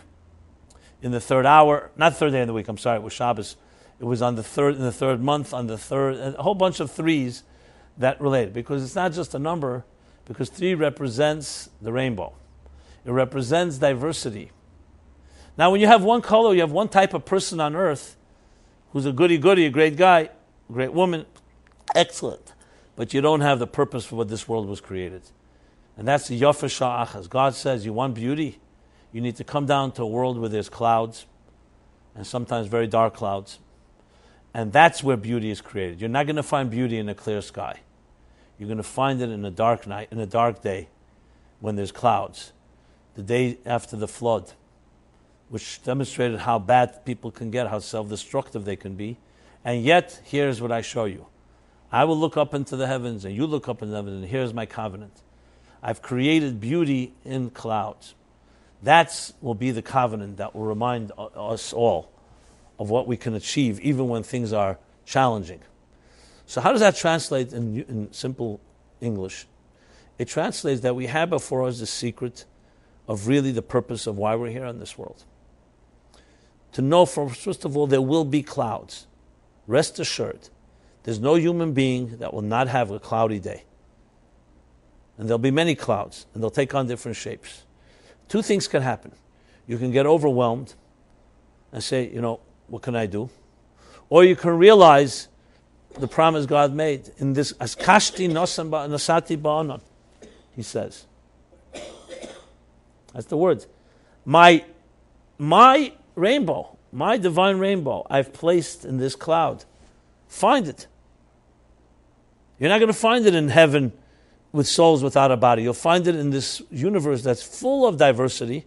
In the 3rd hour, not 3rd day of the week, I'm sorry, it was Shabbos. It was on the 3rd, in the 3rd month, on the 3rd, a whole bunch of 3s that related. Because it's not just a number, because 3 represents the rainbow. It represents diversity. Now, when you have one color, you have one type of person on earth who's a goody-goody, a great guy, a great woman, excellent. But you don't have the purpose for what this world was created. And that's the Yofa Sha'achas. God says, you want beauty? You need to come down to a world where there's clouds, and sometimes very dark clouds. And that's where beauty is created. You're not going to find beauty in a clear sky. You're going to find it in a dark night, in a dark day, when there's clouds. The day after the flood, which demonstrated how bad people can get, how self-destructive they can be. And yet, here's what I show you. I will look up into the heavens, and you look up into the heavens, and here's my covenant. I've created beauty in clouds. That will be the covenant that will remind us all of what we can achieve, even when things are challenging. So how does that translate in simple English? It translates that we have before us the secret of really the purpose of why we're here in this world. To know, first of all, there will be clouds. Rest assured, there's no human being that will not have a cloudy day. And there'll be many clouds, and they'll take on different shapes. 2 things can happen. You can get overwhelmed and say, what can I do? Or you can realize the promise God made in this, as kashti nasati ba'anon, he says. That's the word. My rainbow, my divine rainbow, I've placed in this cloud. Find it. You're not going to find it in heaven with souls without a body. You'll find it in this universe that's full of diversity,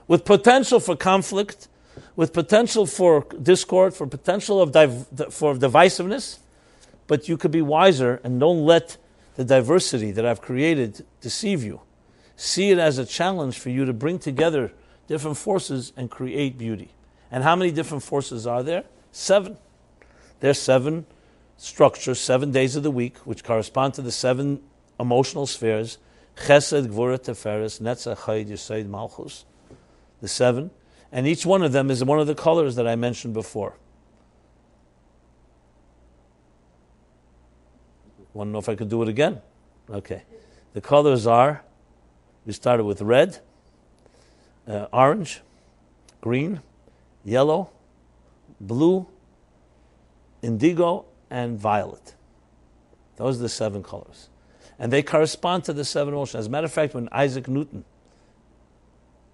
with potential for conflict, with potential for discord, for potential for divisiveness. But you could be wiser and don't let the diversity that I've created deceive you. See it as a challenge for you to bring together different forces and create beauty. And how many different forces are there? 7. There's 7 structures, 7 days of the week, which correspond to the 7 emotional spheres. Chesed, Gvura, Teferes, Netzach, Chayid, Yesod, Malchus. The 7. And each one of them is one of the colors that I mentioned before. Want to know if I could do it again? Okay. The colors are, we started with red, orange, green, yellow, blue, indigo, and violet. Those are the 7 colors. And they correspond to the 7 emotions. As a matter of fact, when Isaac Newton,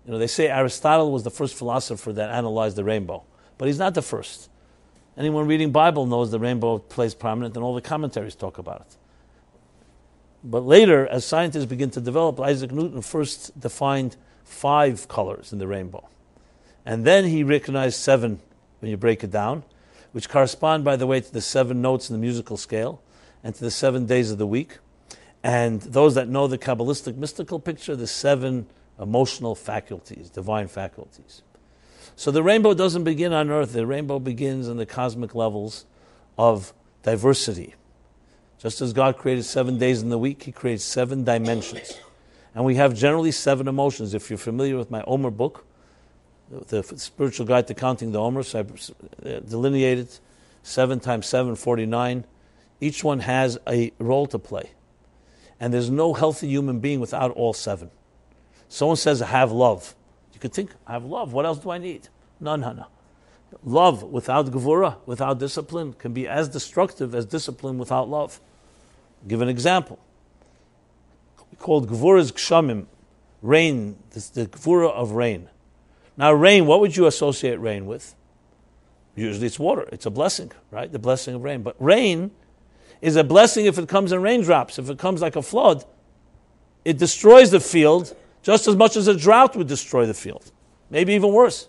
they say Aristotle was the first philosopher that analyzed the rainbow. But he's not the first. Anyone reading Bible knows the rainbow plays prominent, and all the commentaries talk about it. But later, as scientists begin to develop, Isaac Newton first defined 5 colors in the rainbow. And then he recognized 7, when you break it down, which correspond, by the way, to the 7 notes in the musical scale, and to the 7 days of the week. And those that know the Kabbalistic mystical picture, the 7 emotional faculties, divine faculties. So the rainbow doesn't begin on earth. The rainbow begins in the cosmic levels of diversity. Just as God created 7 days in the week, he created 7 dimensions. And we have generally 7 emotions. If you're familiar with my Omer book, the spiritual guide to counting the Omer, so I delineated 7 times 7, 49. Each one has a role to play. And there's no healthy human being without all 7. Someone says, I have love. You could think, I have love. What else do I need? No. Love without gevura, without discipline, can be as destructive as discipline without love. I'll give an example. We call it gevura's gshamim, rain. This is the gevura of rain. Now, rain, what would you associate rain with? Usually it's water. It's a blessing, right? The blessing of rain. But rain is a blessing if it comes in raindrops. If it comes like a flood, it destroys the field just as much as a drought would destroy the field. Maybe even worse.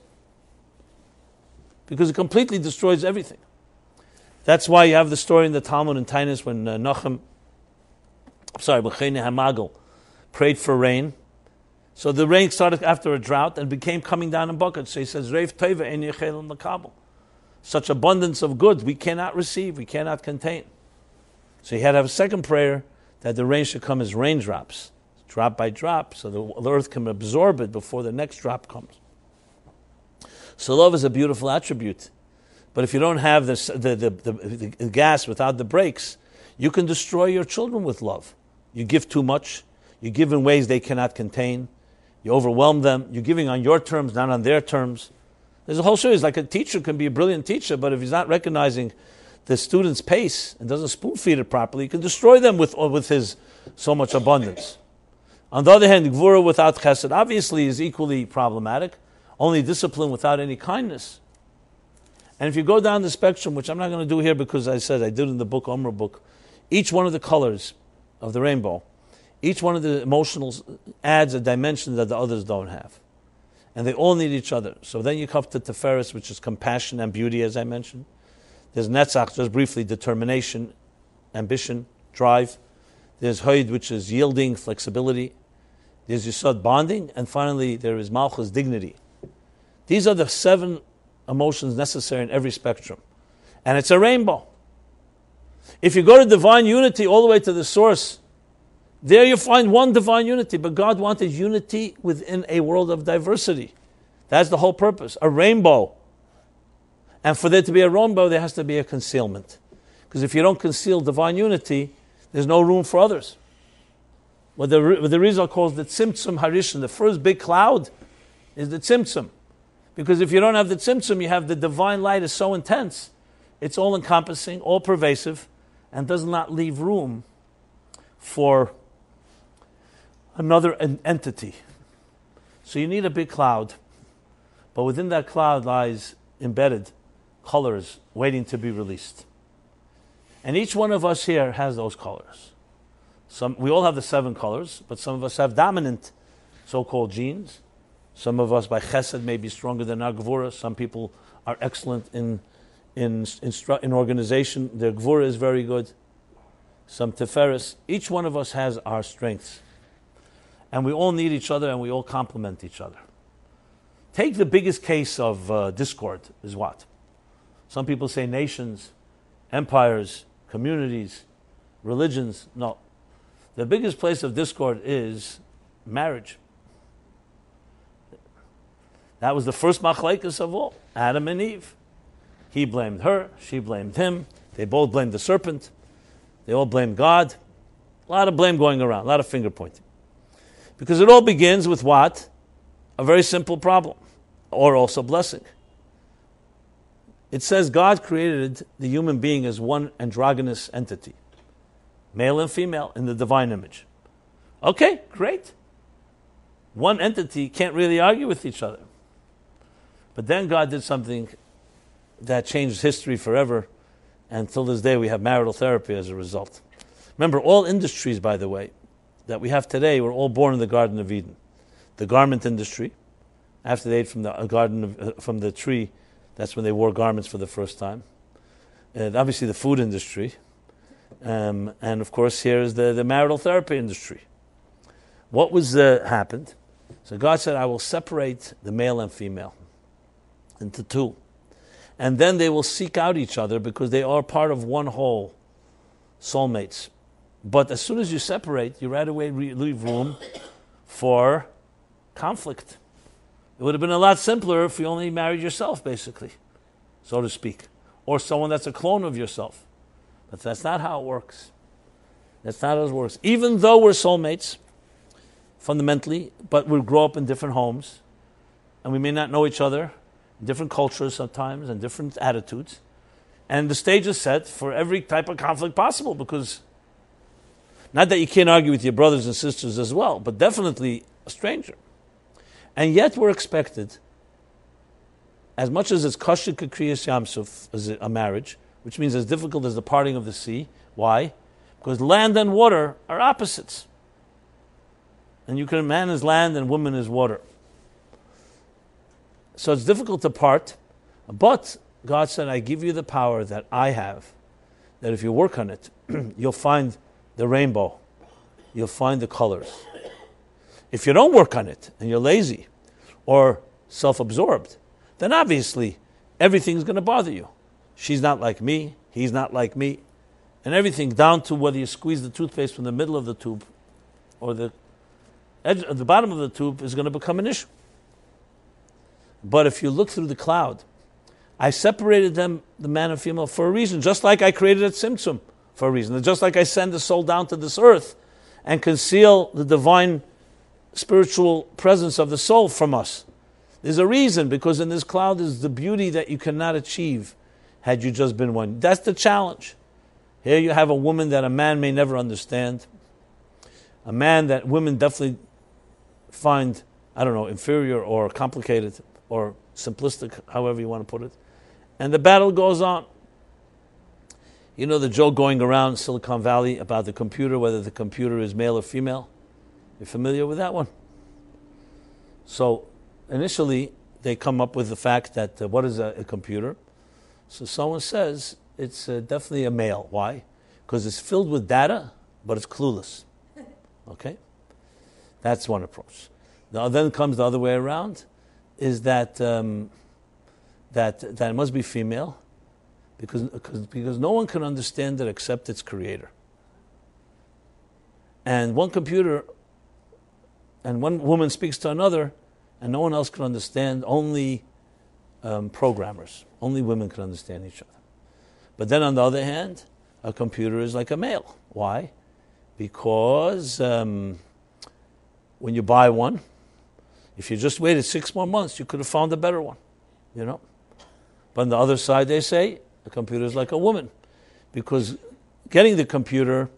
Because it completely destroys everything. That's why you have the story in the Talmud in Tainus when Noach, B'chene Hamagel, prayed for rain. So the rain started after a drought and became coming down in buckets. So he says, Reif Teva en Yechel Makabel. Such abundance of goods we cannot receive, we cannot contain. So he had to have a second prayer that the rain should come as raindrops, drop by drop, so the earth can absorb it before the next drop comes. So love is a beautiful attribute. But if you don't have the gas without the brakes, you can destroy your children with love. You give too much. You give in ways they cannot contain. You overwhelm them. You're giving on your terms, not on their terms. There's a whole series. Like a teacher can be a brilliant teacher, but if he's not recognizing the student's pace and doesn't spoon feed it properly, he can destroy them with his so much abundance. On the other hand, gvura without chesed obviously is equally problematic. Only discipline without any kindness. And if you go down the spectrum, which I'm not going to do here because I said I did in the book, Umrah book, each one of the colors of the rainbow, each one of the emotionals adds a dimension that the others don't have. And they all need each other. So then you come to Tiferes, which is compassion and beauty, as I mentioned. There's Netzach, just briefly, determination, ambition, drive. There's Hoid, which is yielding, flexibility. There's Yesod, bonding. And finally, there is Malchus, dignity. These are the 7 emotions necessary in every spectrum. And it's a rainbow. If you go to divine unity all the way to the source, there you find one divine unity. But God wanted unity within a world of diversity. That's the whole purpose. A rainbow. And for there to be a rainbow, there has to be a concealment. Because if you don't conceal divine unity, there's no room for others. What the Rizal calls the Tzimtzum Harishan, the first big cloud, is the Tzimtzum. Because if you don't have the tzimtzum, you have the divine light is so intense, it's all encompassing, all pervasive, and does not leave room for another entity. So you need a big cloud, but within that cloud lies embedded colors waiting to be released. And each one of us here has those colors. We all have the 7 colors, but some of us have dominant so-called genes. Some of us by chesed may be stronger than our gvura. Some people are excellent in organization. Their gvura is very good. Some tiferes. Each one of us has our strengths. And we all need each other and we all complement each other. Take the biggest case of discord is what? Some people say nations, empires, communities, religions. No. The biggest place of discord is marriage. That was the first machlekes of all, Adam and Eve. He blamed her, she blamed him. They both blamed the serpent. They all blamed God. A lot of blame going around, a lot of finger pointing. Because it all begins with what? A very simple problem, or also blessing. It says God created the human being as one androgynous entity, male and female, in the divine image. Okay, great. One entity can't really argue with each other. But then God did something that changed history forever, and till this day we have marital therapy as a result. Remember, all industries, by the way, that we have today were all born in the Garden of Eden. The garment industry, after they ate from the tree, that's when they wore garments for the first time. And obviously the food industry, and of course here is the marital therapy industry. What was happened? So God said, I will separate the male and female into 2. And then they will seek out each other because they are part of one whole, soulmates. But as soon as you separate, you right away leave room for conflict. It would have been a lot simpler if you only married yourself, basically, so to speak, or someone that's a clone of yourself. But that's not how it works. That's not how it works. Even though we're soulmates, fundamentally, but we grow up in different homes, and we may not know each other, different cultures sometimes, and different attitudes. And the stage is set for every type of conflict possible, because not that you can't argue with your brothers and sisters as well, but definitely a stranger. And yet we're expected, as much as it's kosher kriyas yamsuf, as a marriage, which means as difficult as the parting of the sea. Why? Because land and water are opposites. And man is land and woman is water. So it's difficult to part, but God said, I give you the power that I have, that if you work on it, you'll find the rainbow. You'll find the colors. If you don't work on it, and you're lazy or self-absorbed, then obviously everything's going to bother you. She's not like me, he's not like me, and everything down to whether you squeeze the toothpaste from the middle of the tube or the edge of the bottom of the tube is going to become an issue. But if you look through the cloud, I separated them, the man and female, for a reason, just like I created at Tzimtzum for a reason, just like I send the soul down to this earth and conceal the divine spiritual presence of the soul from us. There's a reason, because in this cloud is the beauty that you cannot achieve had you just been one. That's the challenge. Here you have a woman that a man may never understand, a man that women definitely find, inferior or complicated or simplistic, however you want to put it. And the battle goes on. You know the joke going around Silicon Valley about the computer, whether the computer is male or female? You're familiar with that one? So initially, they come up with the fact that what is a computer? So someone says it's definitely a male. Why? Because it's filled with data, but it's clueless. Okay? That's one approach. Now, then comes the other way around, is that that it must be female, because no one can understand it except its creator. And one computer and one woman speaks to another, and no one else can understand, only programmers. Only women can understand each other. But then on the other hand, a computer is like a male. Why? Because when you buy one, if you just waited 6 more months, you could have found a better one, But on the other side, they say, a computer is like a woman, because getting the computer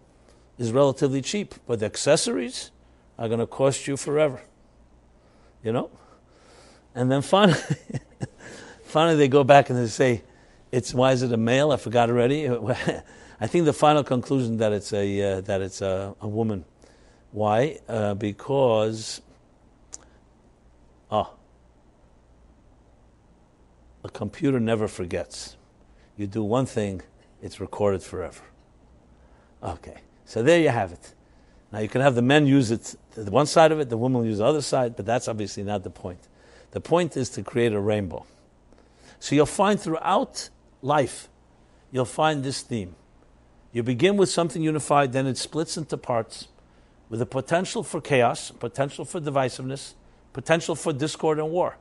is relatively cheap, but the accessories are going to cost you forever, And then finally they go back and they say, why is it a male? I forgot already. I think the final conclusion that it's a woman. Why? Because a computer never forgets. You do one thing, it's recorded forever. Okay, so there you have it. Now you can have the men use it to the one side of it, the women will use the other side, but that's obviously not the point. The point is to create a rainbow. So you'll find throughout life, you'll find this theme. You begin with something unified, then it splits into parts with a potential for chaos, potential for divisiveness, potential for discord and war,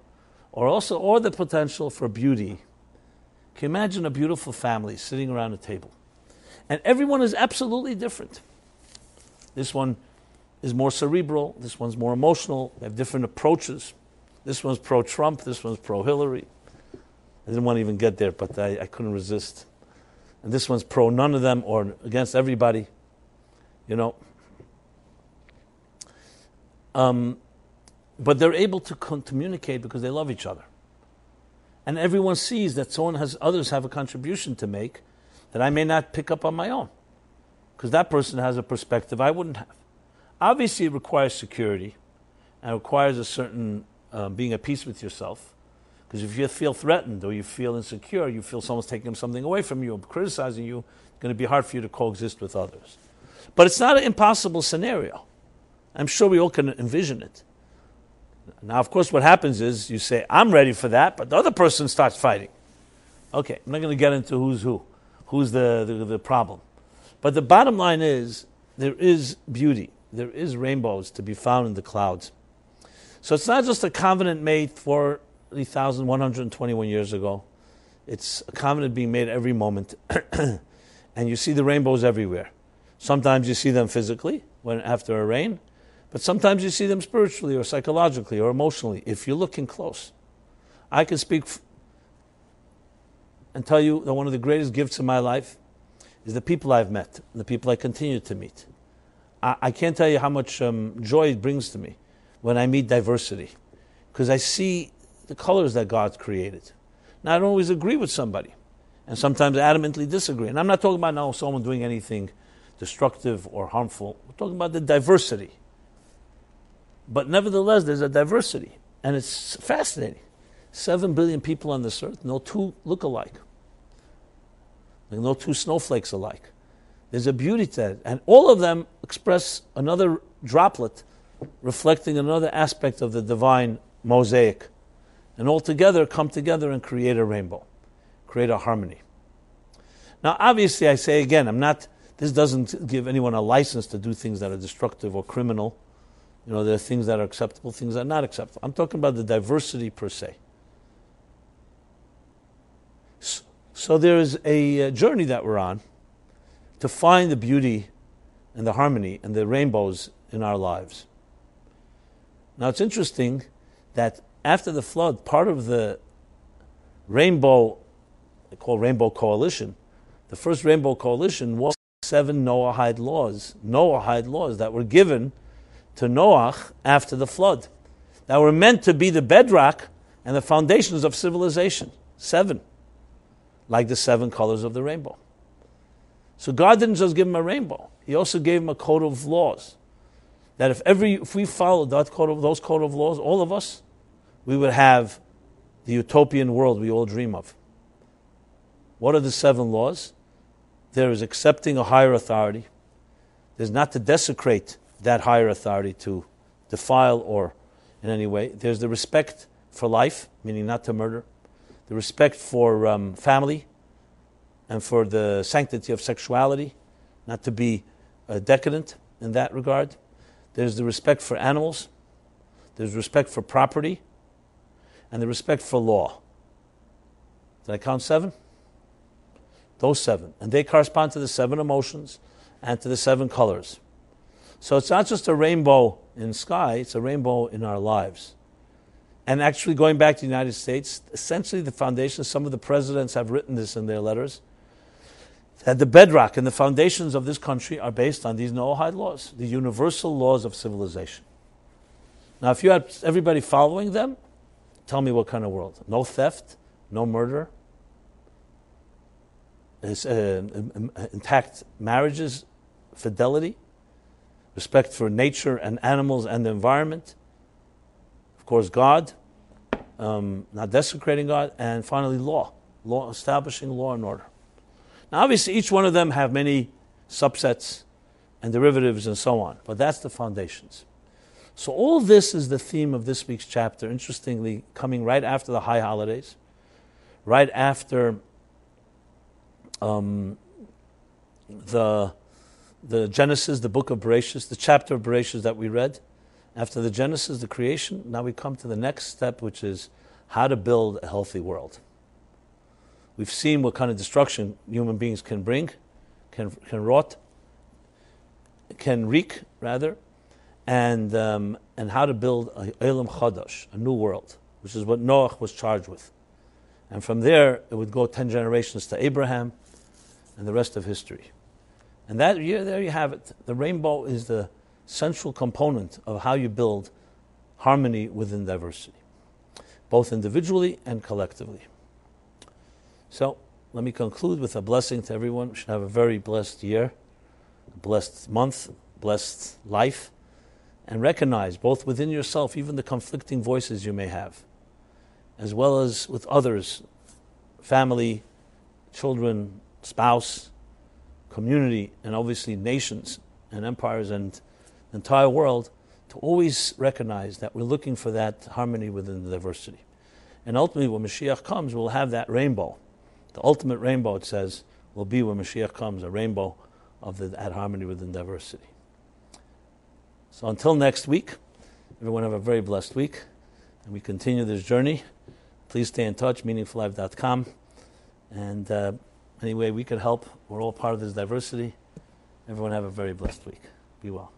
or the potential for beauty. Can you imagine a beautiful family sitting around a table? And everyone is absolutely different. This one is more cerebral, this one's more emotional, they have different approaches. This one's pro-Trump, this one's pro-Hillary. I didn't want to even get there, but I couldn't resist. And this one's pro none of them or against everybody, But they're able to communicate because they love each other. And everyone sees that others have a contribution to make that I may not pick up on my own, because that person has a perspective I wouldn't have. Obviously, it requires security and it requires a certain being at peace with yourself. Because if you feel threatened or you feel insecure, you feel someone's taking something away from you or criticizing you, it's going to be hard for you to coexist with others. But it's not an impossible scenario. I'm sure we all can envision it. Now, of course, what happens is you say, I'm ready for that, but the other person starts fighting. Okay, I'm not going to get into who's the problem. But the bottom line is, there is beauty. There is rainbows to be found in the clouds. So it's not just a covenant made 40,121 years ago. It's a covenant being made every moment. and you see the rainbows everywhere. Sometimes you see them physically, after a rain, but sometimes you see them spiritually or psychologically or emotionally, if you're looking close. I can speak and tell you that one of the greatest gifts in my life is the people I've met, the people I continue to meet. I can't tell you how much joy it brings to me when I meet diversity, because I see the colors that God's created. Now, I don't always agree with somebody, and sometimes adamantly disagree. And I'm not talking about now someone doing anything destructive or harmful. We're talking about the diversity. But nevertheless, there's a diversity, and it's fascinating. 7 billion people on this earth, no two look alike. No two snowflakes alike. There's a beauty to that. And all of them express another droplet reflecting another aspect of the divine mosaic. And all together come together and create a rainbow, create a harmony. Now, obviously, I say again, this doesn't give anyone a license to do things that are destructive or criminal. There are things that are acceptable, things that are not acceptable. I'm talking about the diversity per se. So there is a journey that we're on to find the beauty and the harmony and the rainbows in our lives. Now, it's interesting that after the flood, part of the rainbow, they call Rainbow Coalition, the first Rainbow Coalition was 7 Noahide laws that were given to Noach after the flood, that were meant to be the bedrock and the foundations of civilization. 7, like the 7 colors of the rainbow. So God didn't just give him a rainbow; He also gave him a code of laws. That if we followed those code of laws, all of us, we would have the utopian world we all dream of. What are the 7 laws? There is accepting a higher authority. There's not to desecrate that higher authority, to defile or in any way. There's the respect for life, meaning not to murder. The respect for family and for the sanctity of sexuality, not to be decadent in that regard. There's the respect for animals. There's respect for property. And the respect for law. Did I count 7? Those 7. And they correspond to the 7 emotions and to the 7 colors. So it's not just a rainbow in the sky, it's a rainbow in our lives. And actually, going back to the United States, essentially the foundation, some of the presidents have written this in their letters, that the bedrock and the foundations of this country are based on these Noahide laws, the universal laws of civilization. Now, if you had everybody following them, tell me what kind of world. No theft, no murder, intact marriages, fidelity, respect for nature and animals and the environment, of course God, not desecrating God, and finally law, establishing law and order. Now obviously each one of them have many subsets and derivatives and so on, but that's the foundations. So all this is the theme of this week's chapter, interestingly coming right after the high holidays, right after the Genesis, the book of Bereshis, the chapter of Bereshis that we read. After the Genesis, the creation, now we come to the next step, which is how to build a healthy world. We've seen what kind of destruction human beings can bring, can wreak, and how to build a Olam Chadash, a new world, which is what Noach was charged with. And from there, it would go 10 generations to Abraham, and the rest of history. And there you have it. The rainbow is the central component of how you build harmony within diversity, both individually and collectively. So, let me conclude with a blessing to everyone. We should have a very blessed year, a blessed month, blessed life, and recognize both within yourself, even the conflicting voices you may have, as well as with others, family, children, spouse, community, and obviously nations and empires and the entire world, to always recognize that we're looking for that harmony within the diversity. And ultimately, when Mashiach comes, we'll have that rainbow. The ultimate rainbow, it says, will be when Mashiach comes, a rainbow of that harmony within diversity. So until next week, everyone have a very blessed week, and we continue this journey. Please stay in touch, meaningfullife.com, and Any way we could help, we're all part of this diversity. Everyone have a very blessed week. Be well.